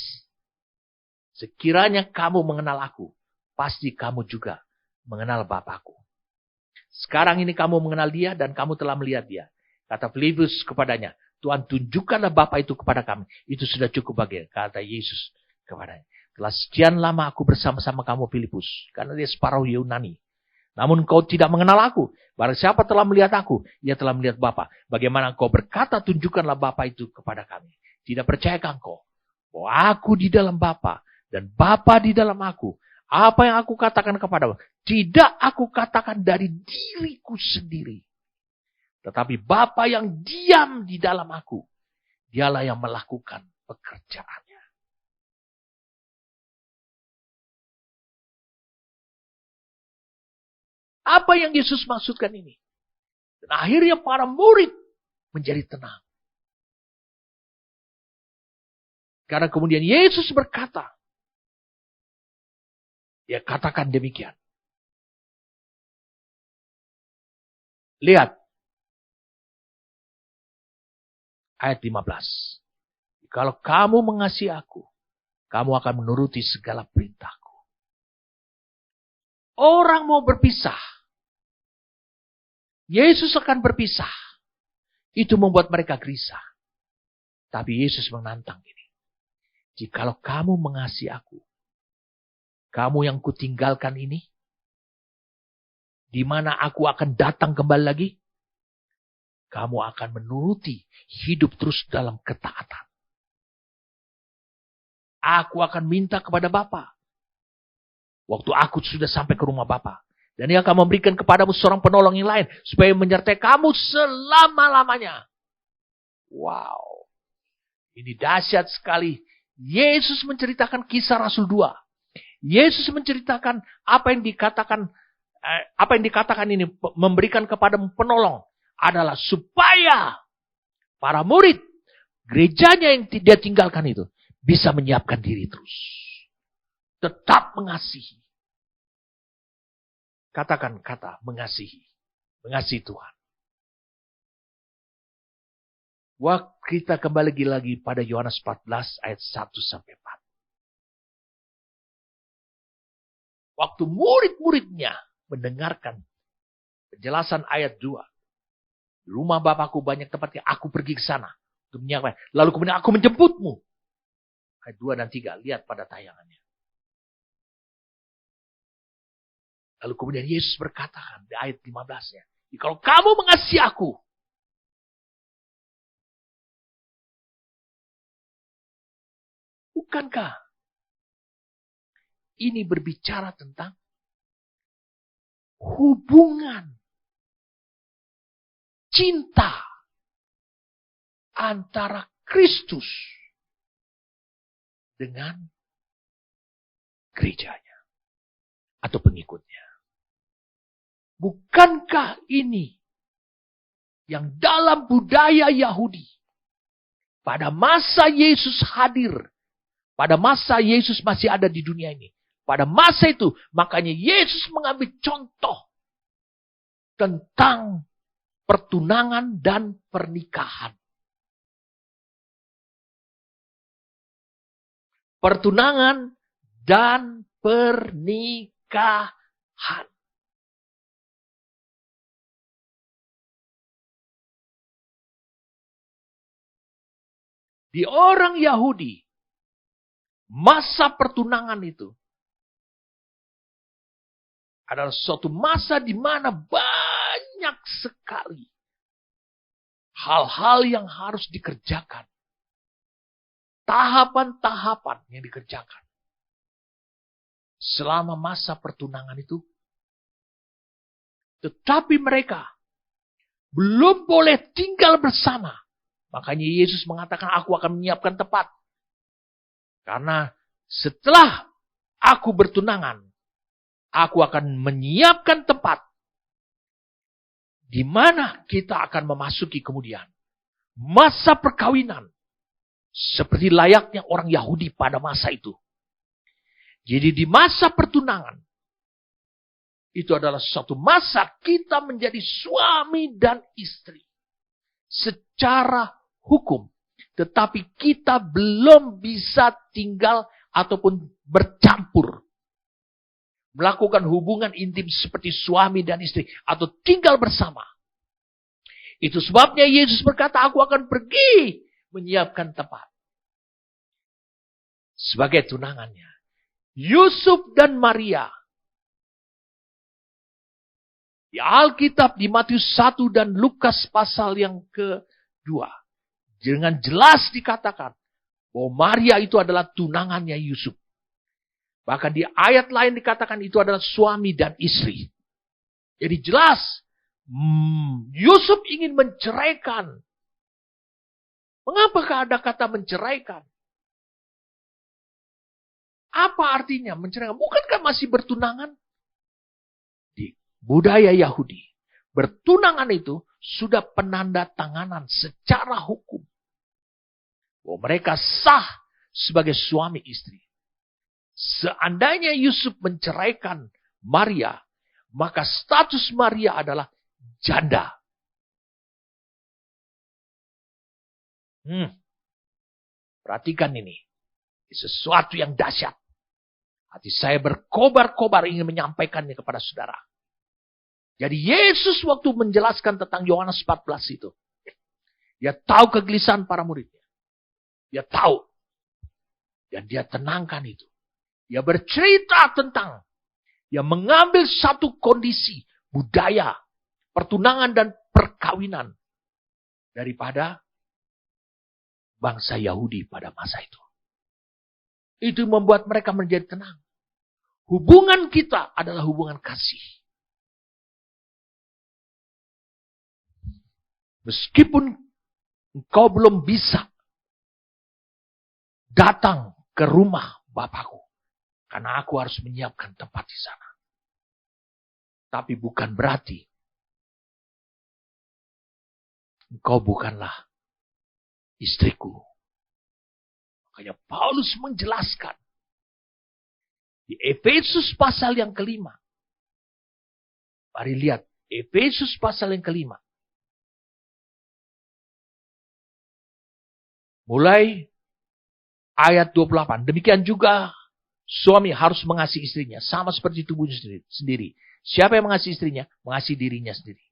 sekiranya kamu mengenal aku, pasti kamu juga mengenal Bapakku. Sekarang ini kamu mengenal dia dan kamu telah melihat dia. Kata Filipus kepadanya, Tuhan, tunjukkanlah Bapa itu kepada kami. Itu sudah cukup bagi. Kata Yesus kepadanya, telah sekian lama aku bersama-sama kamu Filipus, karena dia separuh Yunani. Namun kau tidak mengenal aku. Barang siapa telah melihat aku, ia telah melihat Bapa. Bagaimana engkau berkata, tunjukkanlah Bapa itu kepada kami. Tidak percayakah engkau bahwa aku di dalam Bapa dan Bapa di dalam aku? Apa yang aku katakan kepadamu, tidak aku katakan dari diriku sendiri. Tetapi Bapa yang diam di dalam aku, dialah yang melakukan pekerjaannya. Apa yang Yesus maksudkan ini? Dan akhirnya para murid menjadi tenang. Karena kemudian Yesus berkata, dia katakan demikian. Lihat. Ayat 15. Kalau kamu mengasihi aku, kamu akan menuruti segala perintahku. Orang mau berpisah. Yesus akan berpisah. Itu membuat mereka gelisah. Tapi Yesus menantang ini. Jikalau kamu mengasihi aku, kamu yang kutinggalkan ini, di mana aku akan datang kembali lagi, kamu akan menuruti hidup terus dalam ketaatan. Aku akan minta kepada Bapa. Waktu aku sudah sampai ke rumah Bapa. Dan Ia akan memberikan kepadamu seorang penolong yang lain. Supaya menyertai kamu selama-lamanya. Wow. Ini dahsyat sekali. Yesus menceritakan kisah Rasul 2. Yesus menceritakan apa yang dikatakan ini. Memberikan kepadamu penolong. Adalah supaya para murid. Gerejanya yang dia tinggalkan itu. Bisa menyiapkan diri terus. Tetap mengasihi. Katakan kata mengasihi. Mengasihi Tuhan. Wah, kita kembali lagi pada Yohanes 14 ayat 1-4. Waktu murid-muridnya mendengarkan penjelasan ayat 2. Di rumah Bapakku banyak tempatnya, aku pergi ke sana. Untuk menyiapkan. Lalu kemudian aku menjemputmu. Ayat 2 dan 3, lihat pada tayangannya. Lalu kemudian Yesus berkata di ayat 15-nya. Kalau kamu mengasihi aku. Bukankah ini berbicara tentang hubungan cinta antara Kristus dengan gerejanya atau pengikutnya. Bukankah ini yang dalam budaya Yahudi pada masa Yesus hadir, pada masa Yesus masih ada di dunia ini, pada masa itu makanya Yesus mengambil contoh tentang pertunangan dan pernikahan. Pertunangan dan pernikahan. Di orang Yahudi, masa pertunangan itu adalah suatu masa di mana banyak sekali hal-hal yang harus dikerjakan. Tahapan-tahapan yang dikerjakan. Selama masa pertunangan itu. Tetapi mereka belum boleh tinggal bersama. Makanya Yesus mengatakan aku akan menyiapkan tempat. Karena setelah aku bertunangan. Aku akan menyiapkan tempat. Di mana kita akan memasuki kemudian. Masa perkawinan. Seperti layaknya orang Yahudi pada masa itu. Jadi di masa pertunangan. Itu adalah suatu masa kita menjadi suami dan istri. Secara hukum. Tetapi kita belum bisa tinggal ataupun bercampur. Melakukan hubungan intim seperti suami dan istri. Atau tinggal bersama. Itu sebabnya Yesus berkata aku akan pergi. Menyiapkan tempat. Sebagai tunangannya. Yusuf dan Maria. Di Alkitab di Matius 1 dan Lukas pasal yang kedua. Dengan jelas dikatakan. Bahwa Maria itu adalah tunangannya Yusuf. Bahkan di ayat lain dikatakan itu adalah suami dan istri. Jadi jelas. Yusuf ingin menceraikan. Mengapakah ada kata menceraikan? Apa artinya menceraikan? Bukankah masih bertunangan? Di budaya Yahudi. Bertunangan itu sudah penanda tanganan secara hukum. Bahwa mereka sah sebagai suami istri. Seandainya Yusuf menceraikan Maria. Maka status Maria adalah janda. Perhatikan ini. Sesuatu yang dahsyat. Hati saya berkobar-kobar ingin menyampaikannya kepada saudara. Jadi Yesus waktu menjelaskan tentang Yohanes 14 itu. Dia tahu kegelisahan para muridnya. Dia tahu. Dan dia tenangkan itu. Dia bercerita tentang. Dia mengambil satu kondisi. Budaya. Pertunangan dan perkawinan. daripada bangsa Yahudi pada masa itu. Itu membuat mereka menjadi tenang. Hubungan kita adalah hubungan kasih. Meskipun engkau belum bisa datang ke rumah Bapakku, karena aku harus menyiapkan tempat di sana. Tapi bukan berarti engkau bukanlah istriku. Makanya Paulus menjelaskan di Efesus pasal yang ke-5. Mari lihat Efesus pasal yang ke-5. Mulai ayat 28. Demikian juga suami harus mengasihi istrinya sama seperti tubuhnya sendiri. Siapa yang mengasihi istrinya? Mengasihi dirinya sendiri.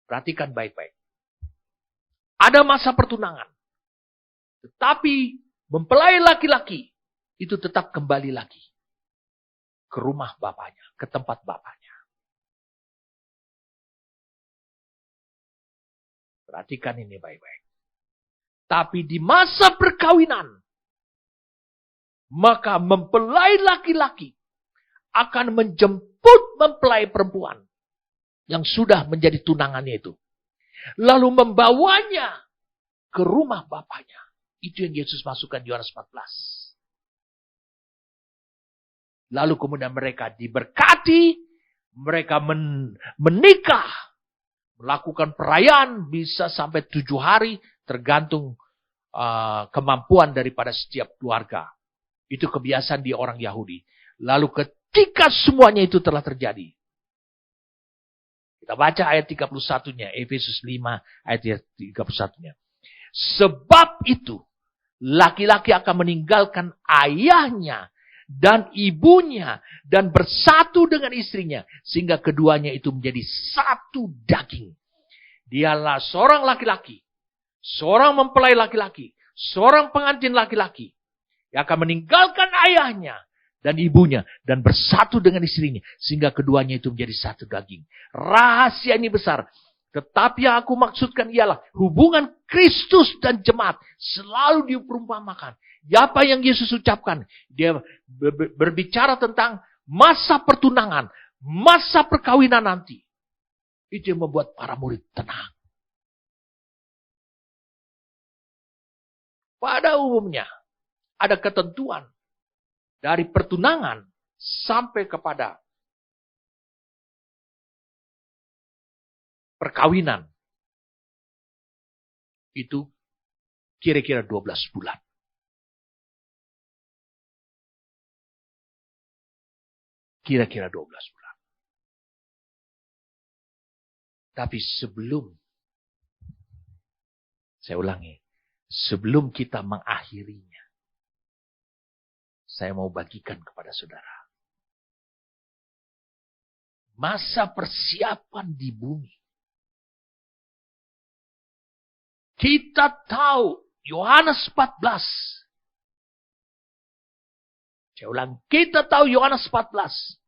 Perhatikan baik-baik. Ada masa pertunangan. Tetapi mempelai laki-laki itu tetap kembali lagi ke rumah bapaknya, ke tempat bapaknya. Perhatikan ini baik-baik. Tapi di masa perkawinan, maka mempelai laki-laki akan menjemput mempelai perempuan yang sudah menjadi tunangannya itu. Lalu membawanya ke rumah bapaknya. Itu yang Yesus masukkan di Yohanes 14. Lalu kemudian mereka diberkati, mereka menikah, melakukan perayaan bisa sampai 7 hari, tergantung kemampuan daripada setiap keluarga. Itu kebiasaan di orang Yahudi. Lalu ketika semuanya itu telah terjadi, kita baca ayat 31-nya, Efesus 5 ayat 31-nya. Sebab itu, laki-laki akan meninggalkan ayahnya dan ibunya dan bersatu dengan istrinya, sehingga keduanya itu menjadi satu daging. Dialah seorang laki-laki, seorang mempelai laki-laki, seorang pengantin laki-laki yang akan meninggalkan ayahnya dan ibunya dan bersatu dengan istrinya, sehingga keduanya itu menjadi satu daging. Rahasia ini besar, tetapi yang aku maksudkan ialah hubungan Kristus dan jemaat selalu diperumpamakan. Apa yang Yesus ucapkan? Dia berbicara tentang masa pertunangan, masa perkawinan nanti. Itu yang membuat para murid tenang. Pada umumnya ada ketentuan dari pertunangan sampai kepada perkawinan. Itu kira-kira 12 bulan. Kira-kira 12 bulan. Tapi saya ulangi, sebelum kita mengakhirinya, saya mau bagikan kepada saudara. Masa persiapan di bumi. Kita tahu Yohanes 14. Saya ulang, kita tahu Yohanes 14.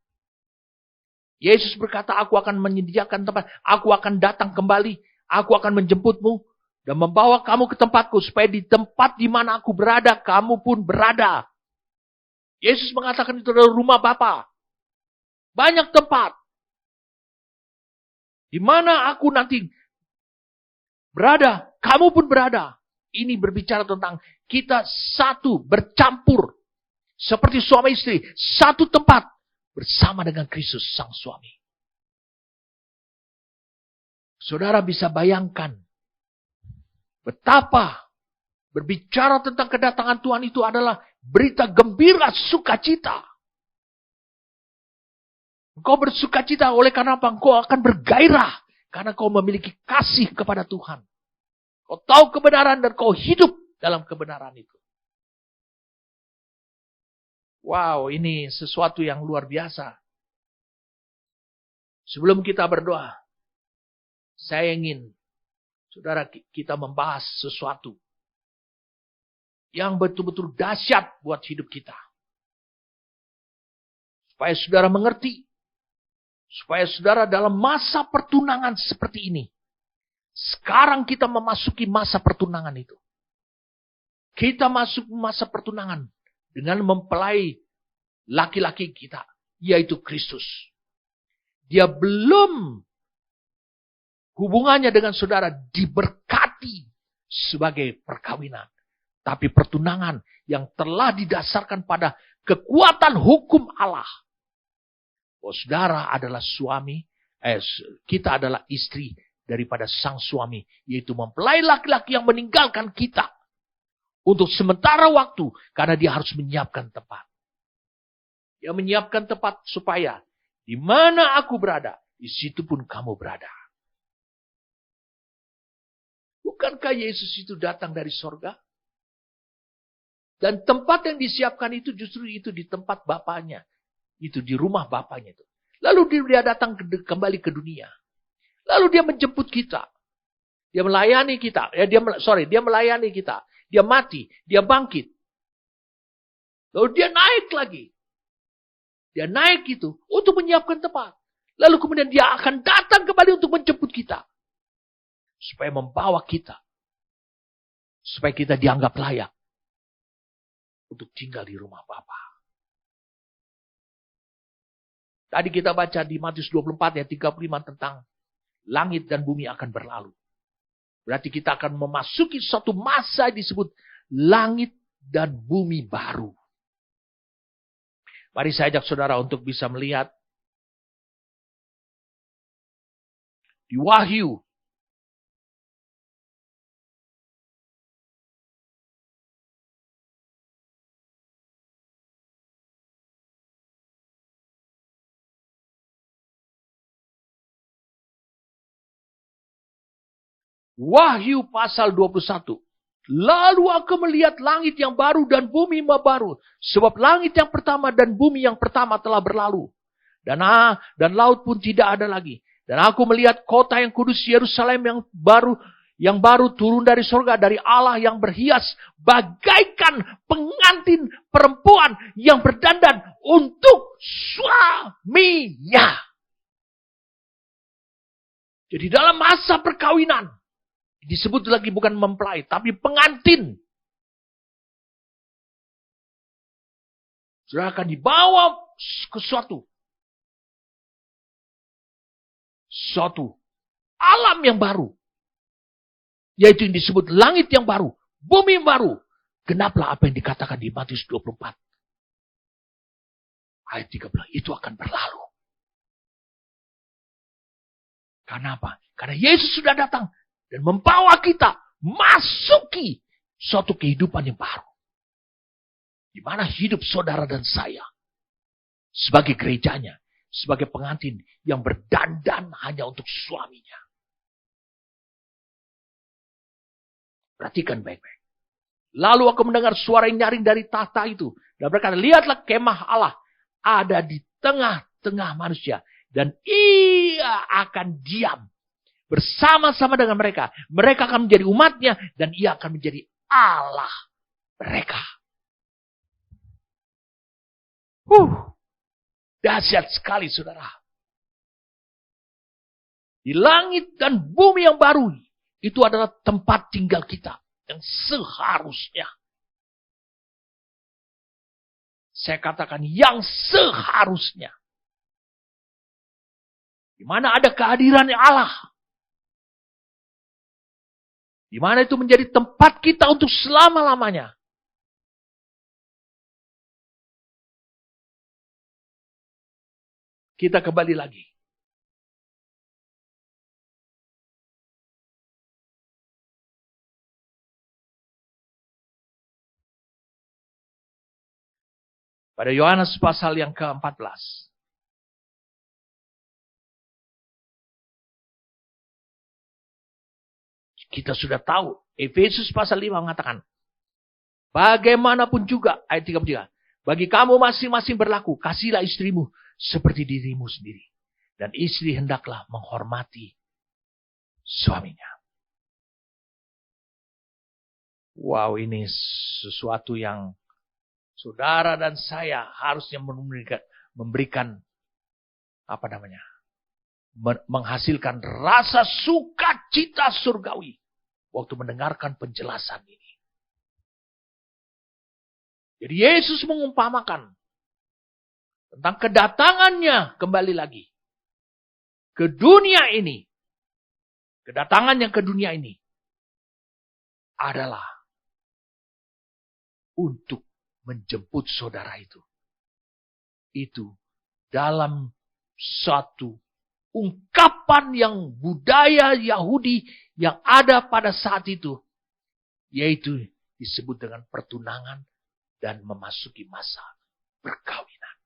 Yesus berkata, aku akan menyediakan tempat. Aku akan datang kembali. Aku akan menjemputmu dan membawa kamu ke tempatku. Supaya di tempat di mana aku berada, kamu pun berada. Yesus mengatakan itu adalah rumah Bapa. Banyak tempat. Di mana aku nanti berada, kamu pun berada. Ini berbicara tentang kita satu, bercampur. Seperti suami istri, satu tempat. Bersama dengan Kristus sang suami. Saudara bisa bayangkan betapa berbicara tentang kedatangan Tuhan itu adalah berita gembira, sukacita. Engkau bersukacita oleh karena apa? Engkau akan bergairah karena kau memiliki kasih kepada Tuhan. Kau tahu kebenaran dan kau hidup dalam kebenaran itu. Wow, ini sesuatu yang luar biasa. Sebelum kita berdoa, saya ingin saudara kita membahas sesuatu yang betul-betul dahsyat buat hidup kita. Supaya saudara mengerti, Supaya saudara dalam masa pertunangan seperti ini. Sekarang kita memasuki masa pertunangan itu. Kita masuk masa pertunangan dengan mempelai laki-laki kita, yaitu Kristus. Dia belum hubungannya dengan saudara diberkati sebagai perkawinan. Tapi pertunangan yang telah didasarkan pada kekuatan hukum Allah. Oh, saudara adalah suami, kita adalah istri daripada sang suami, yaitu mempelai laki-laki yang meninggalkan kita untuk sementara waktu, karena dia harus menyiapkan tempat. Dia menyiapkan tempat supaya di mana aku berada, di situ pun kamu berada. Bukankah Yesus itu datang dari sorga? Dan tempat yang disiapkan itu justru itu di tempat Bapaknya. Itu di rumah Bapaknya itu. Lalu dia datang kembali ke dunia. Lalu dia menjemput kita. Dia melayani kita. Dia melayani kita. Dia mati. Dia bangkit. Lalu dia naik lagi. Dia naik itu untuk menyiapkan tempat. Lalu kemudian dia akan datang kembali untuk menjemput kita. Supaya membawa kita. Supaya kita dianggap layak. Untuk tinggal di rumah Bapa. Tadi kita baca di Matius 24 ayat 35 tentang langit dan bumi akan berlalu. Berarti kita akan memasuki suatu masa disebut langit dan bumi baru. Mari saya ajak saudara untuk bisa melihat di Wahyu. Wahyu pasal 21. Lalu aku melihat langit yang baru dan bumi yang baru. Sebab langit yang pertama dan bumi yang pertama telah berlalu. Dan laut pun tidak ada lagi. Dan aku melihat kota yang kudus Yerusalem yang baru turun dari surga dari Allah yang berhias bagaikan pengantin perempuan yang berdandan untuk suaminya. Jadi dalam masa perkawinan, disebut lagi bukan mempelai, tapi pengantin. Saudara akan dibawa ke suatu alam yang baru. Yaitu yang disebut langit yang baru, bumi yang baru. Genaplah apa yang dikatakan di Matius 24. Ayat 13, itu akan berlalu. Kenapa? Karena Yesus sudah datang. Dan membawa kita masuki suatu kehidupan yang baru. Di mana hidup saudara dan saya. Sebagai gerejanya. Sebagai pengantin yang berdandan hanya untuk suaminya. Perhatikan baik-baik. Lalu aku mendengar suara yang nyaring dari tahta itu. Dan berkata, lihatlah kemah Allah. Ada di tengah-tengah manusia. Dan ia akan diam. Bersama-sama dengan mereka. Mereka akan menjadi umatnya. Dan ia akan menjadi Allah mereka. Dahsyat sekali saudara. Di langit dan bumi yang baru. Itu adalah tempat tinggal kita. Yang seharusnya. Saya katakan yang seharusnya. Di mana ada kehadiran Allah. Di mana itu menjadi tempat kita untuk selama-lamanya. Kita kembali lagi. Pada Yohanes pasal yang ke-14. Kita sudah tahu. Efesus pasal 5 mengatakan. Bagaimanapun juga. Ayat 33. Bagi kamu masing-masing berlaku. Kasihlah istrimu seperti dirimu sendiri. Dan istri hendaklah menghormati suaminya. Wow, ini sesuatu yang saudara dan saya harusnya memberikan menghasilkan rasa sukacita surgawi waktu mendengarkan penjelasan ini. Jadi Yesus mengumpamakan tentang kedatangannya kembali lagi ke dunia ini. Kedatangannya ke dunia ini adalah untuk menjemput saudara itu. Itu dalam satu ungkapan yang budaya Yahudi yang ada pada saat itu, yaitu disebut dengan pertunangan dan memasuki masa perkawinan.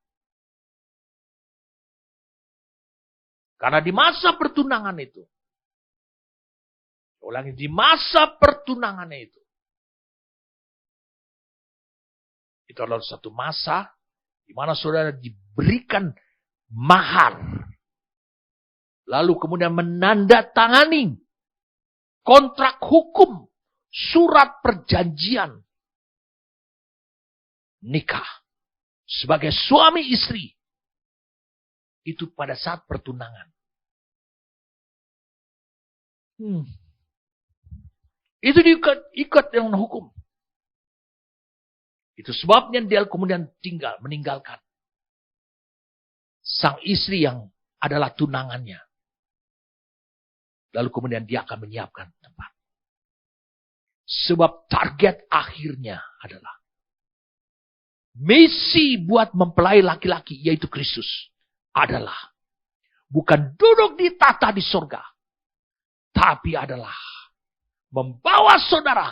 Karena di masa pertunangan itu, ulangi, di masa pertunangannya itu adalah satu masa di mana saudara diberikan mahar. Lalu kemudian menandatangani kontrak hukum, surat perjanjian nikah sebagai suami istri. Itu pada saat pertunangan. Itu diikat dengan hukum. Itu sebabnya dia kemudian meninggalkan sang istri yang adalah tunangannya. Lalu kemudian dia akan menyiapkan tempat. Sebab target akhirnya adalah misi buat mempelai laki-laki, yaitu Kristus, adalah bukan duduk di tata di sorga, tapi adalah membawa saudara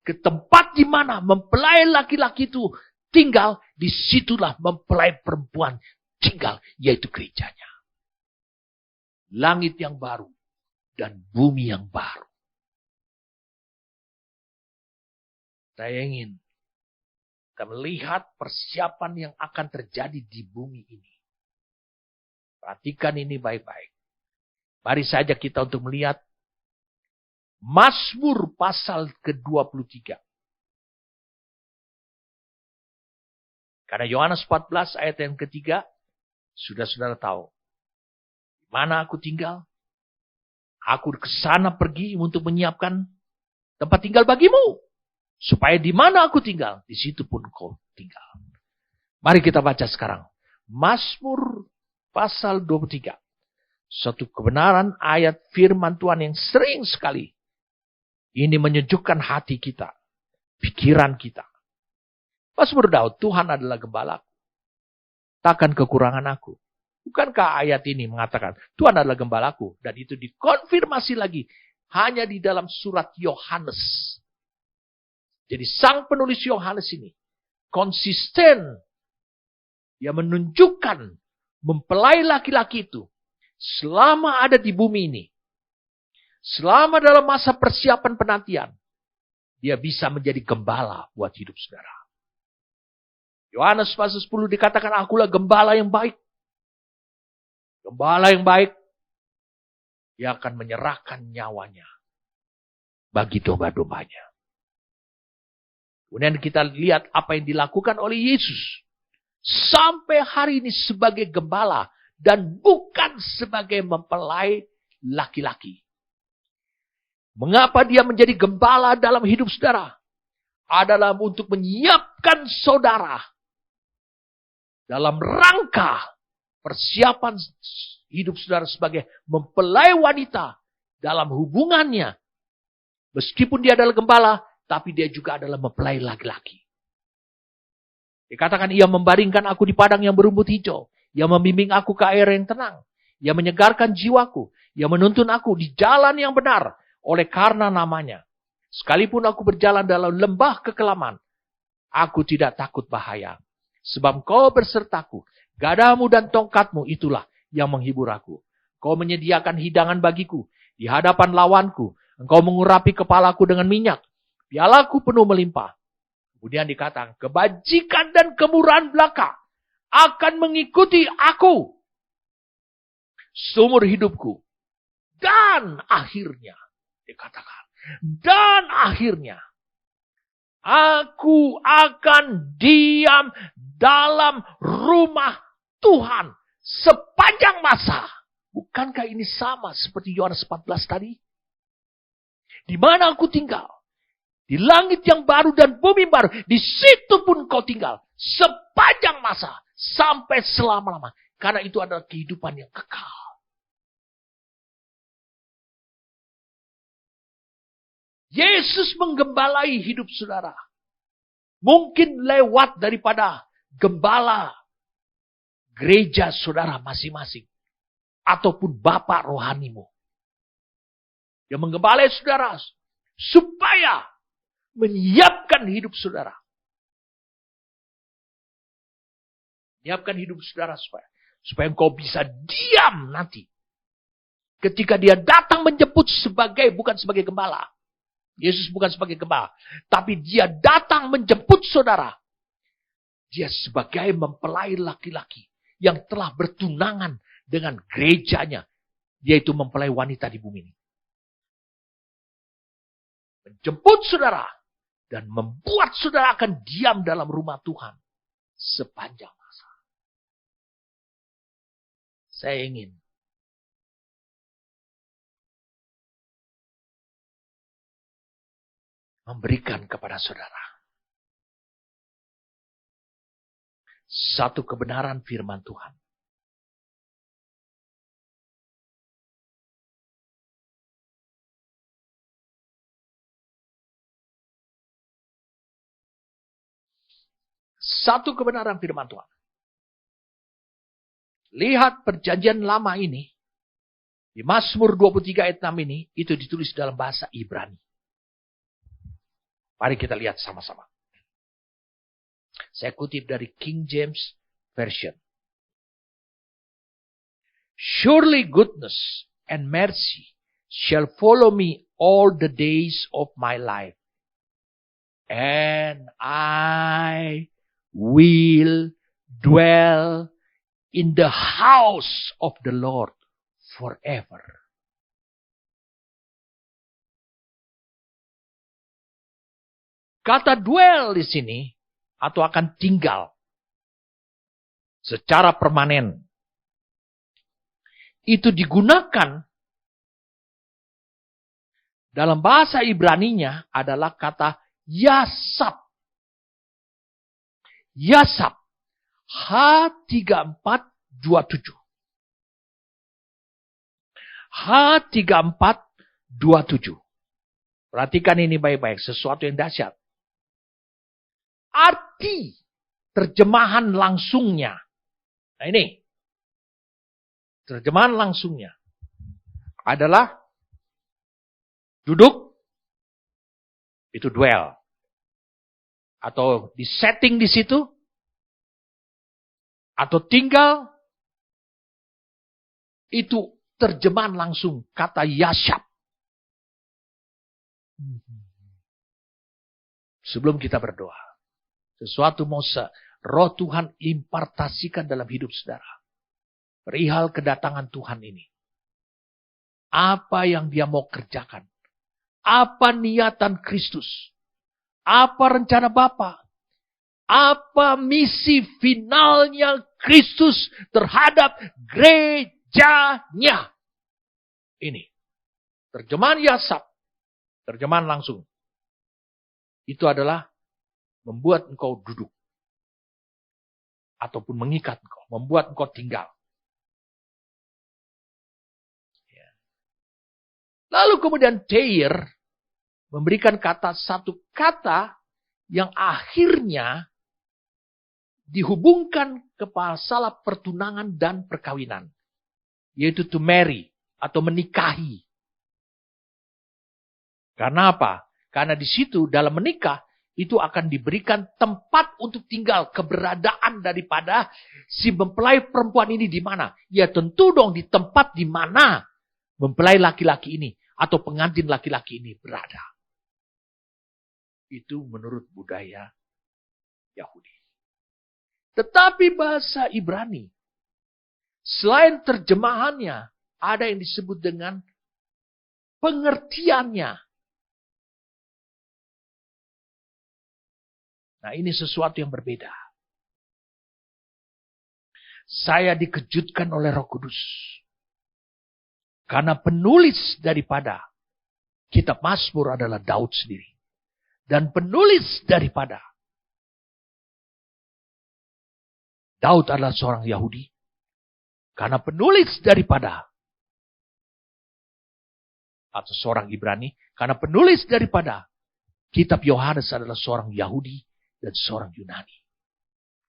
ke tempat di mana mempelai laki-laki itu tinggal. Disitulah mempelai perempuan tinggal, yaitu gerejanya. Langit yang baru dan bumi yang baru. Saya ingin kita melihat persiapan yang akan terjadi di bumi ini. Perhatikan ini baik-baik. Mari saja kita untuk melihat Mazmur pasal ke-23. Karena Yohanes 14 ayat yang ketiga, sudah saudara tahu. Di mana aku tinggal? Aku ke sana pergi untuk menyiapkan tempat tinggal bagimu. Supaya di mana aku tinggal, di situ pun kau tinggal. Mari kita baca sekarang. Mazmur pasal 23. Suatu kebenaran ayat firman Tuhan yang sering sekali ini menyejukkan hati kita, pikiran kita. Mazmur Daud, Tuhan adalah gembalaku, takkan kekurangan aku. Bukankah ayat ini mengatakan Tuhan adalah gembalaku, dan itu dikonfirmasi lagi hanya di dalam surat Yohanes. Jadi sang penulis Yohanes ini konsisten, dia menunjukkan mempelai laki-laki itu selama ada di bumi ini, selama dalam masa persiapan penantian, dia bisa menjadi gembala buat hidup saudara. Yohanes pasal 10 dikatakan, akulah gembala yang baik. Gembala yang baik, dia akan menyerahkan nyawanya bagi domba-dombanya. Kemudian kita lihat apa yang dilakukan oleh Yesus sampai hari ini sebagai gembala dan bukan sebagai mempelai laki-laki. Mengapa dia menjadi gembala dalam hidup saudara? Adalah untuk menyiapkan saudara dalam rangka persiapan hidup saudara sebagai mempelai wanita dalam hubungannya. Meskipun dia adalah gembala, tapi dia juga adalah mempelai laki-laki. Dikatakan ia membaringkan aku di padang yang berumput hijau. Ia membimbing aku ke air yang tenang. Ia menyegarkan jiwaku. Ia menuntun aku di jalan yang benar oleh karena namanya. Sekalipun aku berjalan dalam lembah kekelaman, aku tidak takut bahaya. Sebab kau bersertaku. Gadamu dan tongkatmu itulah yang menghibur aku. Kau menyediakan hidangan bagiku di hadapan lawanku. Engkau mengurapi kepalaku dengan minyak. Pialaku penuh melimpah. Kemudian dikatakan, kebajikan dan kemurahan belaka akan mengikuti aku seumur hidupku. Dan akhirnya, dikatakan, dan akhirnya, aku akan diam dalam rumah Tuhan sepanjang masa. Bukankah ini sama seperti Yohanes 14 tadi? Di mana aku tinggal? Di langit yang baru dan bumi baru. Di situ pun kau tinggal. Sepanjang masa. Sampai selama-lama. Karena itu adalah kehidupan yang kekal. Yesus menggembalai hidup saudara. Mungkin lewat daripada gembala gereja saudara masing-masing. Ataupun bapak rohanimu. Yang menggembalai saudara. Supaya menyiapkan hidup saudara. Menyiapkan hidup saudara supaya engkau bisa diam nanti. Ketika dia datang menjemput bukan sebagai gembala. Yesus bukan sebagai gembala. Tapi dia datang menjemput saudara. Dia sebagai mempelai laki-laki yang telah bertunangan dengan gerejanya. Yaitu mempelai wanita di bumi ini. Menjemput saudara. Dan membuat saudara akan diam dalam rumah Tuhan. Sepanjang masa. Saya ingin memberikan kepada saudara satu kebenaran firman Tuhan. Satu kebenaran firman Tuhan. Lihat perjanjian lama ini. Di Mazmur 23 ayat 6 ini. Itu ditulis dalam bahasa Ibrani. Mari kita lihat sama-sama. Saya kutip dari King James Version. Surely goodness and mercy shall follow me all the days of my life. And I will dwell in the house of the Lord forever. Kata dwell di sini atau akan tinggal secara permanen itu digunakan dalam bahasa Ibraninya adalah kata yasab. Yasab. H3427. H3427. Perhatikan ini baik-baik. Sesuatu yang dahsyat. Arti terjemahan langsungnya. Nah ini. Terjemahan langsungnya. Adalah duduk. Itu dwell. Atau disetting di situ. Atau tinggal. Itu terjemahan langsung. Kata yashab. Sebelum kita berdoa. Sesuatu mau roh Tuhan impartasikan dalam hidup saudara. Perihal kedatangan Tuhan ini. Apa yang dia mau kerjakan. Apa niatan Kristus. Apa rencana Bapa. Apa misi finalnya Kristus terhadap gerejanya. Ini. Terjemahan yasab. Terjemahan langsung. Itu adalah membuat engkau duduk. Ataupun mengikat engkau. Membuat engkau tinggal. Ya. Lalu kemudian Teir memberikan satu kata yang akhirnya dihubungkan ke masalah pertunangan dan perkawinan. Yaitu to marry atau menikahi. Karena apa? Karena di situ dalam menikah itu akan diberikan tempat untuk tinggal. Keberadaan daripada si mempelai perempuan ini di mana? Ya tentu dong di tempat di mana mempelai laki-laki ini atau pengantin laki-laki ini berada. Itu menurut budaya Yahudi. Tetapi bahasa Ibrani, selain terjemahannya, ada yang disebut dengan pengertiannya. Nah, ini sesuatu yang berbeda. Saya dikejutkan oleh Roh Kudus. Karena penulis daripada kitab Mazmur adalah Daud sendiri. Dan penulis daripada Daud adalah seorang Yahudi. Karena penulis daripada atau seorang Ibrani. Karena penulis daripada kitab Yohanes adalah seorang Yahudi dan seorang Yunani.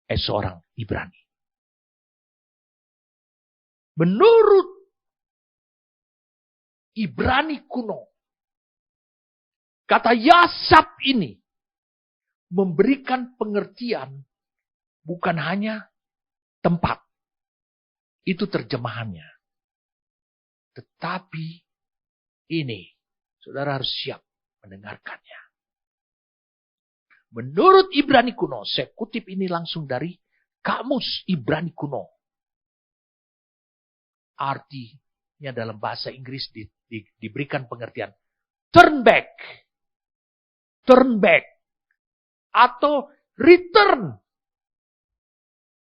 Seorang Ibrani. Menurut Ibrani kuno, kata Yasab ini memberikan pengertian bukan hanya tempat. Itu terjemahannya. Tetapi ini, saudara harus siap mendengarkannya. Menurut Ibrani kuno, saya kutip ini langsung dari Kamus Ibrani kuno. Artinya dalam bahasa Inggris diberikan pengertian turn back, atau return.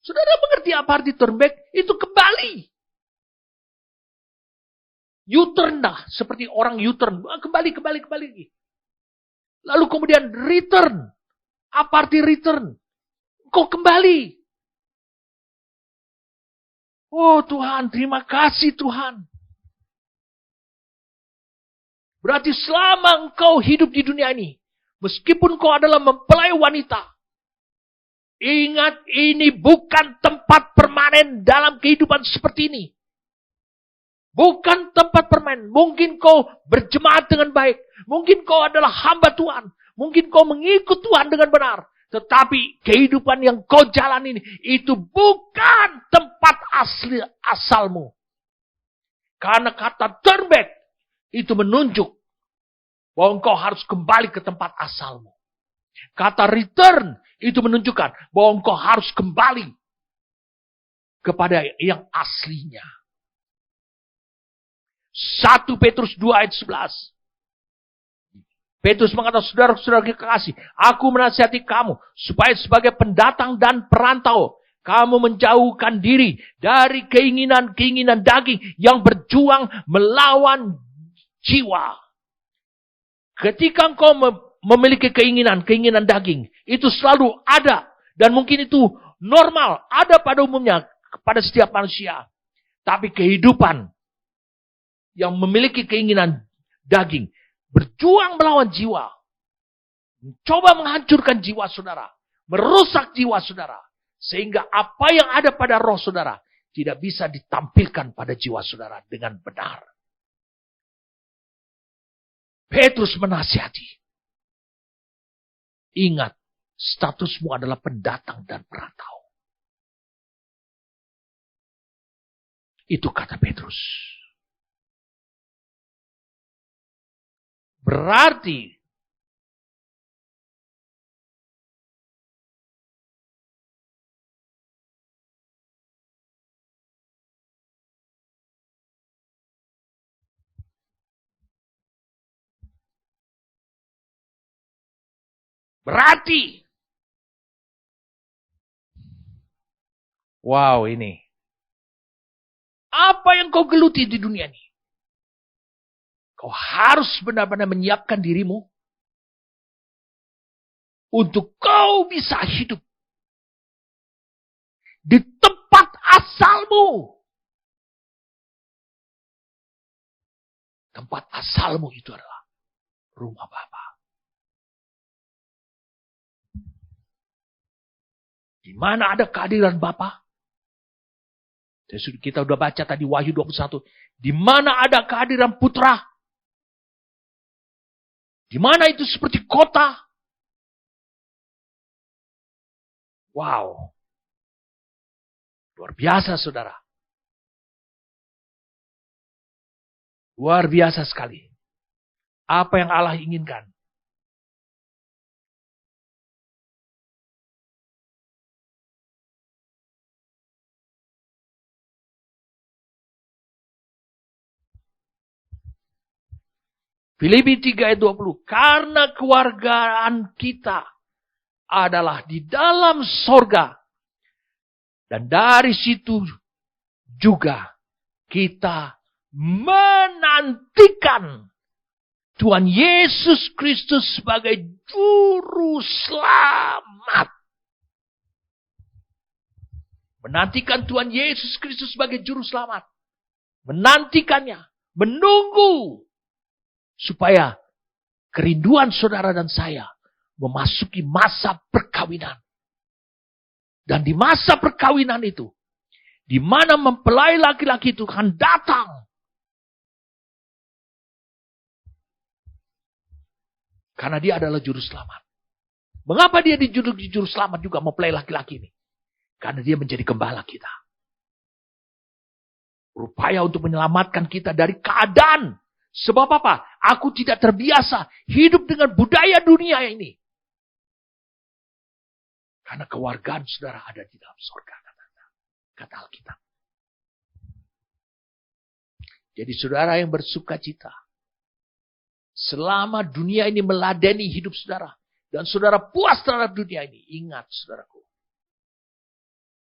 Saudara mengerti apa arti turn back? Itu kembali. U-turn dah, seperti orang U-turn, kembali. Lalu kemudian return. Apa arti return? Kau kembali. Oh Tuhan, terima kasih Tuhan. Berarti selama engkau hidup di dunia ini, meskipun kau adalah mempelai wanita, ingat ini bukan tempat permanen dalam kehidupan seperti ini. Bukan tempat permanen. Mungkin kau berjemaat dengan baik. Mungkin kau adalah hamba Tuhan. Mungkin kau mengikut Tuhan dengan benar. Tetapi kehidupan yang kau jalan ini, itu bukan tempat asli asalmu. Karena kata turn back, itu menunjuk bahwa engkau harus kembali ke tempat asalmu. Kata return, itu menunjukkan bahwa engkau harus kembali kepada yang aslinya. 1 Petrus 2 ayat 11. Petrus mengatakan, saudara-saudara kekasih, aku menasihati kamu supaya sebagai pendatang dan perantau, kamu menjauhkan diri dari keinginan-keinginan daging yang berjuang melawan jiwa. Ketika engkau memiliki keinginan daging, itu selalu ada. Dan mungkin itu normal, ada pada umumnya, pada setiap manusia. Tapi kehidupan yang memiliki keinginan daging, berjuang melawan jiwa. Coba menghancurkan jiwa saudara. Merusak jiwa saudara. Sehingga apa yang ada pada roh saudara tidak bisa ditampilkan pada jiwa saudara dengan benar. Petrus menasihati. Ingat, statusmu adalah pendatang dan perantau. Itu kata Petrus. Berarti wow ini. Apa yang kau geluti di dunia ini? Kau harus benar-benar menyiapkan dirimu untuk kau bisa hidup di tempat asalmu. Tempat asalmu itu adalah rumah Bapa. Di mana ada kehadiran Bapa? Kita sudah baca tadi Wahyu 21. Di mana ada kehadiran Putra? Di mana itu seperti kota? Wow. Luar biasa saudara. Luar biasa sekali. Apa yang Allah inginkan? Filipi 3 ayat 20. Karena kewargaan kita adalah di dalam sorga. Dan dari situ juga kita menantikan Tuhan Yesus Kristus sebagai juru selamat. Menantikan Tuhan Yesus Kristus sebagai juru selamat. Menantikannya. Menunggu. Supaya kerinduan saudara dan saya memasuki masa perkawinan. Dan di masa perkawinan itu, di mana mempelai laki-laki itu akan datang. Karena dia adalah juru selamat. Mengapa dia dijuluki juru selamat juga mempelai laki-laki ini? Karena dia menjadi gembala kita. Berupaya untuk menyelamatkan kita dari keadaan. Sebab apa? Aku tidak terbiasa hidup dengan budaya dunia ini. Karena kewargaan saudara ada di dalam surga. Kata Alkitab. Jadi saudara yang bersuka cita. Selama dunia ini meladeni hidup saudara. Dan saudara puas terhadap dunia ini. Ingat saudaraku.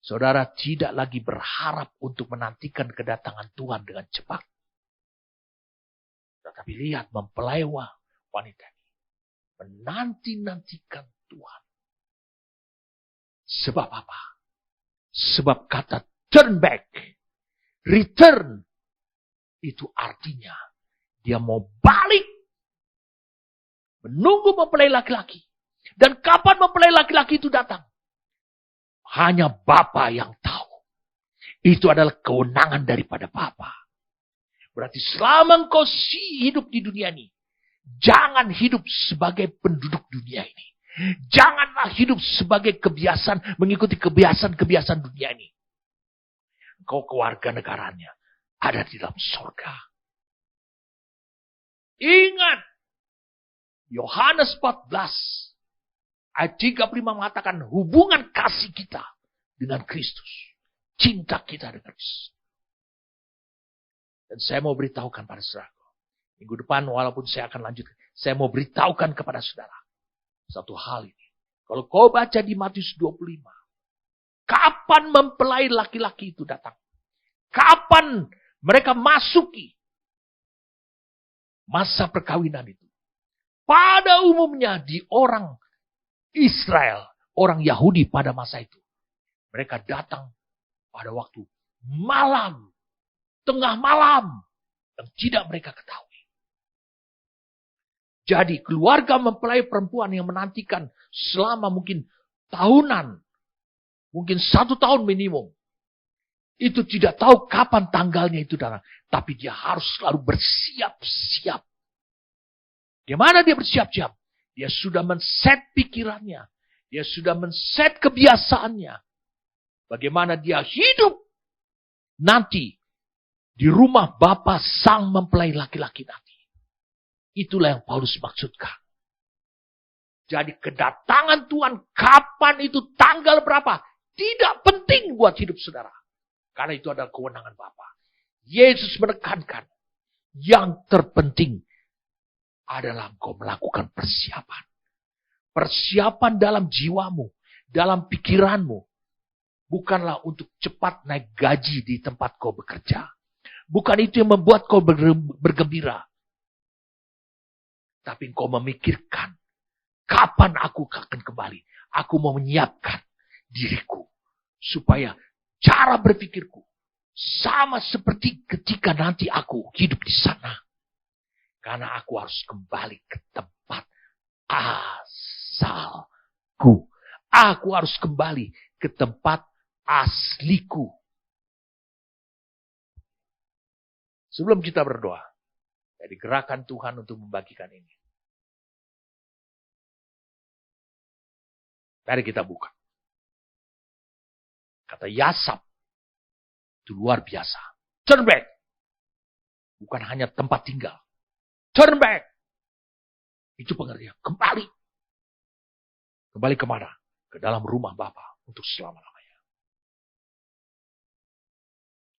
Saudara tidak lagi berharap untuk menantikan kedatangan Tuhan dengan cepat. Tetapi lihat mempelai wanita ini. Menanti-nantikan Tuhan. Sebab apa? Sebab kata turn back. Return. Itu artinya. Dia mau balik. Menunggu mempelai laki-laki. Dan kapan mempelai laki-laki itu datang? Hanya Bapa yang tahu. Itu adalah kewenangan daripada Bapa. Berarti selama engkau hidup di dunia ini. Jangan hidup sebagai penduduk dunia ini. Janganlah hidup sebagai kebiasaan. Mengikuti kebiasaan-kebiasaan dunia ini. Engkau kewarganegaranya ada di dalam surga. Ingat. Yohanes 14 ayat 35 mengatakan hubungan kasih kita dengan Kristus. Cinta kita dengan Kristus. Dan saya mau beritahukan pada saudara. Minggu depan walaupun saya akan lanjut. Saya mau beritahukan kepada saudara. Satu hal ini. Kalau kau baca di Matius 25. Kapan mempelai laki-laki itu datang? Kapan mereka masuki masa perkawinan itu? Pada umumnya di orang Israel, orang Yahudi pada masa itu. Mereka datang pada waktu malam, tengah malam, yang tidak mereka ketahui. Jadi keluarga mempelai perempuan yang menantikan selama mungkin tahunan, mungkin 1 tahun minimum. Itu tidak tahu kapan tanggalnya itu datang. Tapi dia harus selalu bersiap-siap. Gimana dia bersiap-siap? Dia sudah men-set pikirannya. Dia sudah men-set kebiasaannya. Bagaimana dia hidup nanti di rumah Bapa sang mempelai laki-laki nanti. Itulah yang Paulus maksudkan. Jadi kedatangan Tuhan kapan itu tanggal berapa? Tidak penting buat hidup saudara. Karena itu adalah kewenangan Bapa. Yesus menekankan yang terpenting adalah engkau melakukan persiapan. Persiapan dalam jiwamu, dalam pikiranmu. Bukanlah untuk cepat naik gaji di tempat kau bekerja. Bukan itu yang membuat kau bergembira. Tapi engkau memikirkan, kapan aku akan kembali. Aku mau menyiapkan diriku. Supaya cara berpikirku sama seperti ketika nanti aku hidup di sana. Karena aku harus kembali ke tempat asalku. Aku harus kembali ke tempat asliku. Sebelum kita berdoa, jadi gerakan Tuhan untuk membagikan ini. Mari kita buka. Kata Yasab, itu luar biasa. Turn back. Bukan hanya tempat tinggal. Turn back. Itu pengertian. Kembali. Kembali kemana? Ke dalam rumah Bapa untuk selama-lamanya.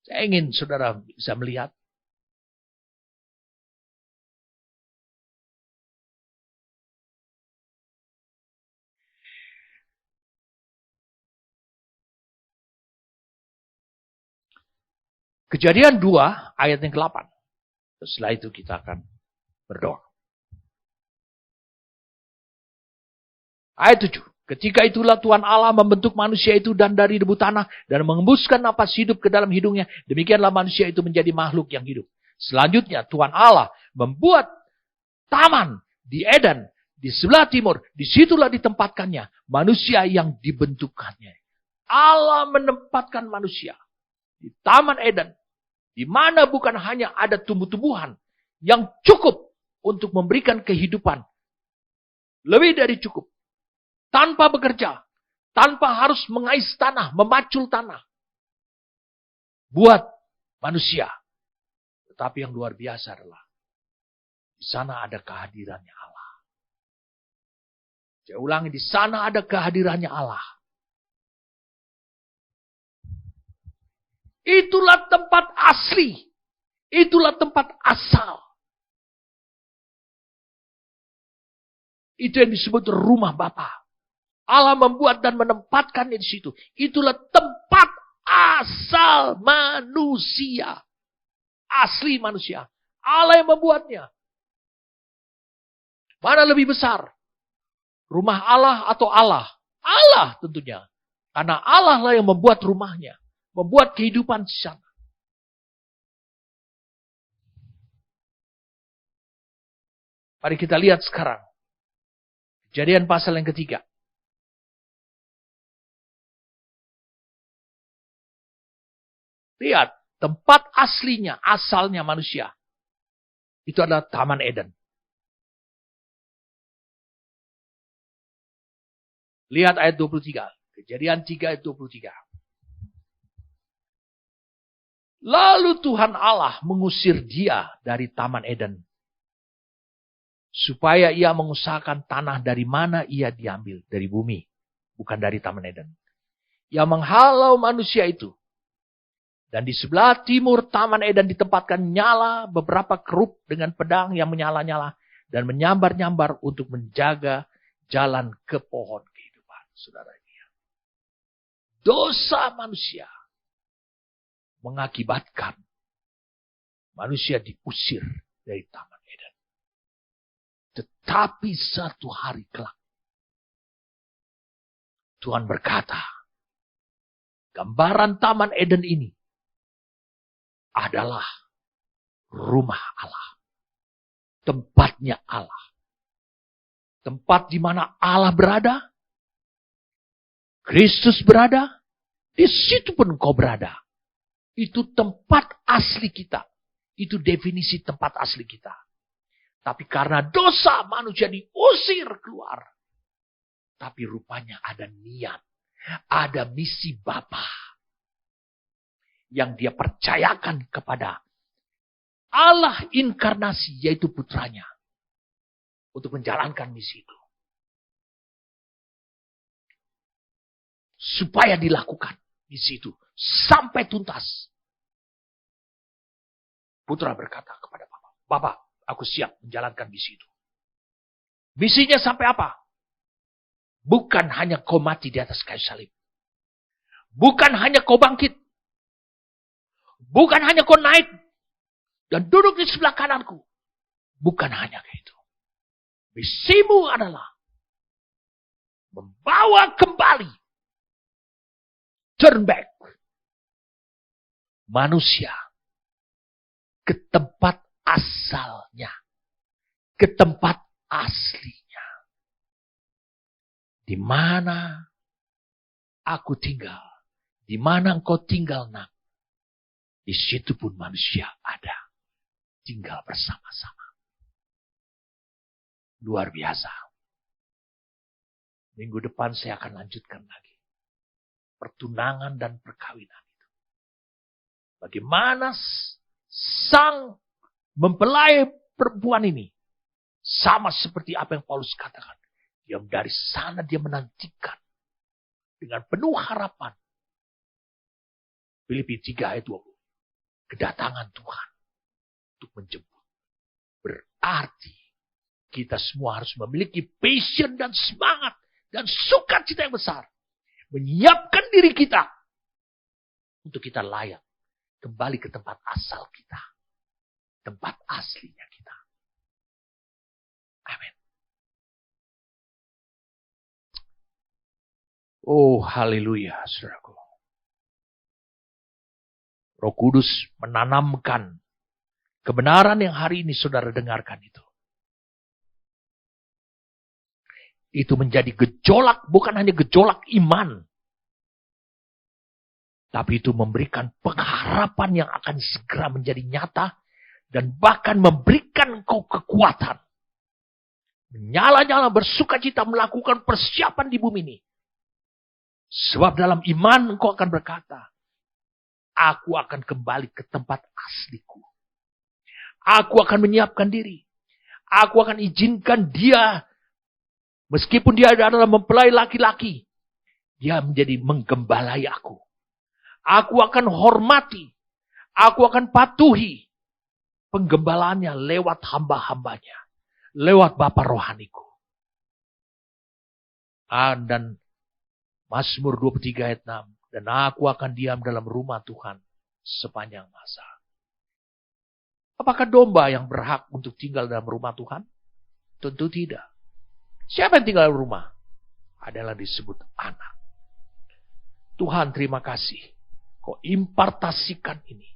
Saya ingin saudara bisa melihat. Kejadian 2 ayat yang ke-8. Setelah itu kita akan berdoa. Ayat 7. Ketika itulah Tuhan Allah membentuk manusia itu dan dari debu tanah dan mengembuskan napas hidup ke dalam hidungnya. Demikianlah manusia itu menjadi makhluk yang hidup. Selanjutnya Tuhan Allah membuat taman di Eden, di sebelah timur. Disitulah ditempatkannya manusia yang dibentukannya. Allah menempatkan manusia di Taman Eden, di mana bukan hanya ada tumbuh-tumbuhan yang cukup untuk memberikan kehidupan, lebih dari cukup, tanpa bekerja, tanpa harus mengais tanah, memacul tanah, buat manusia. Tetapi yang luar biasa adalah di sana ada kehadirannya Allah. Saya ulangi, di sana ada kehadirannya Allah. Itulah tempat asli. Itulah tempat asal. Itu yang disebut rumah Bapa. Allah membuat dan menempatkannya di situ. Itulah tempat asal manusia. Asli manusia. Allah yang membuatnya. Mana lebih besar? Rumah Allah atau Allah? Allah tentunya. Karena Allah lah yang membuat rumahnya. Membuat kehidupan di sana. Mari kita lihat sekarang. Kejadian pasal yang ketiga. Lihat, tempat aslinya, asalnya manusia. Itu adalah Taman Eden. Lihat ayat 23. Kejadian 3 ayat 23. Lalu Tuhan Allah mengusir dia dari Taman Eden. Supaya ia mengusahakan tanah dari mana ia diambil. Dari bumi. Bukan dari Taman Eden. Ia menghalau manusia itu. Dan di sebelah timur Taman Eden ditempatkan nyala beberapa kerup dengan pedang yang menyala-nyala. Dan menyambar-nyambar untuk menjaga jalan ke pohon kehidupan. Saudara lihat. Dosa manusia mengakibatkan manusia diusir dari Taman Eden. Tetapi satu hari kelak, Tuhan berkata, gambaran Taman Eden ini adalah rumah Allah. Tempatnya Allah. Tempat di mana Allah berada, Kristus berada, di situ pun kau berada. Itu tempat asli kita. Itu definisi tempat asli kita. Tapi karena dosa manusia diusir keluar. Tapi rupanya ada niat. Ada misi Bapa. Yang dia percayakan kepada Allah inkarnasi, yaitu putranya. Untuk menjalankan misi itu. Supaya dilakukan misi itu. Sampai tuntas. Putra berkata kepada Bapa, Bapa, aku siap menjalankan misi itu. Misinya sampai apa? Bukan hanya kau mati di atas kayu salib. Bukan hanya kau bangkit. Bukan hanya kau naik dan duduk di sebelah kananku. Bukan hanya itu. Misimu adalah membawa kembali, turn back, manusia ke tempat asalnya, ke tempat aslinya. Di mana aku tinggal, di mana engkau tinggal, nak, di situ pun manusia ada, tinggal bersama-sama. Luar biasa. Minggu depan saya akan lanjutkan lagi pertunangan dan perkawinan itu. Bagaimana sang mempelai perempuan ini sama seperti apa yang Paulus katakan. Dia dari sana dia menantikan dengan penuh harapan. Filipi 3 ayat 20. Kedatangan Tuhan untuk menjemput. Berarti kita semua harus memiliki passion dan semangat dan sukacita yang besar. Menyiapkan diri kita untuk kita layak kembali ke tempat asal kita. Tempat aslinya kita. Amin. Oh, haleluya, saudaraku. Roh Kudus menanamkan kebenaran yang hari ini saudara dengarkan itu. Itu menjadi gejolak, bukan hanya gejolak iman. Tapi itu memberikan pengharapan yang akan segera menjadi nyata. Dan bahkan memberikan engkau kekuatan. Menyala-nyala bersukacita melakukan persiapan di bumi ini. Sebab dalam iman engkau akan berkata, aku akan kembali ke tempat asliku. Aku akan menyiapkan diri. Aku akan izinkan dia, meskipun dia adalah mempelai laki-laki, dia menjadi menggembalai aku. Aku akan hormati. Aku akan patuhi penggembalaannya lewat hamba-hambanya. Lewat Bapa rohaniku. Dan Mazmur 23 ayat 6. Dan aku akan diam dalam rumah Tuhan sepanjang masa. Apakah domba yang berhak untuk tinggal dalam rumah Tuhan? Tentu tidak. Siapa yang tinggal dalam rumah? Adalah disebut anak. Tuhan, terima kasih. Kau impartasikan ini.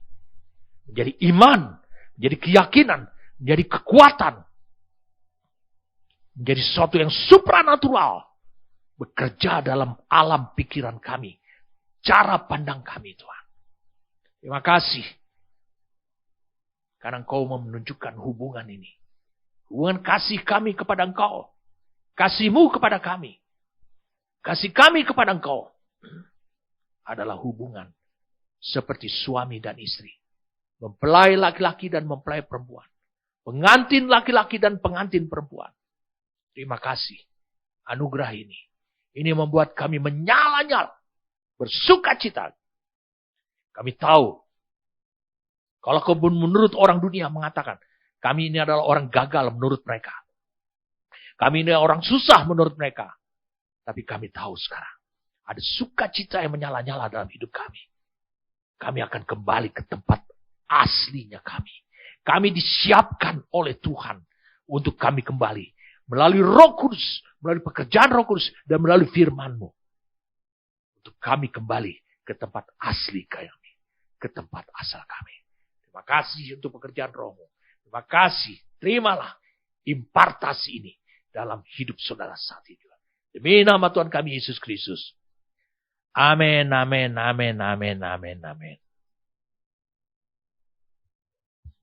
Menjadi iman. Menjadi keyakinan. Menjadi kekuatan. Menjadi sesuatu yang supranatural. Bekerja dalam alam pikiran kami. Cara pandang kami, Tuhan. Terima kasih. Karena Engkau menunjukkan hubungan ini. Hubungan kasih kami kepada Engkau. Kasih-Mu kepada kami. Kasih kami kepada Engkau. Adalah hubungan seperti suami dan istri. Mempelai laki-laki dan mempelai perempuan. Pengantin laki-laki dan pengantin perempuan. Terima kasih. Anugerah ini. Ini membuat kami menyala-nyala. Bersukacita. Kami tahu. Kalau menurut orang dunia mengatakan, kami ini adalah orang gagal menurut mereka. Kami ini orang susah menurut mereka. Tapi kami tahu sekarang. Ada sukacita yang menyala-nyala dalam hidup kami. Kami akan kembali ke tempat aslinya kami. Kami disiapkan oleh Tuhan untuk kami kembali. Melalui Roh Kudus, melalui pekerjaan Roh Kudus, dan melalui firman-Mu. Untuk kami kembali ke tempat asli kami. Ke tempat asal kami. Terima kasih untuk pekerjaan Roh-Mu. Terima kasih. Terimalah impartasi ini dalam hidup saudara saat ini. Demi nama Tuhan kami Yesus Kristus. Amin, amin, amin, amin, amin, amin.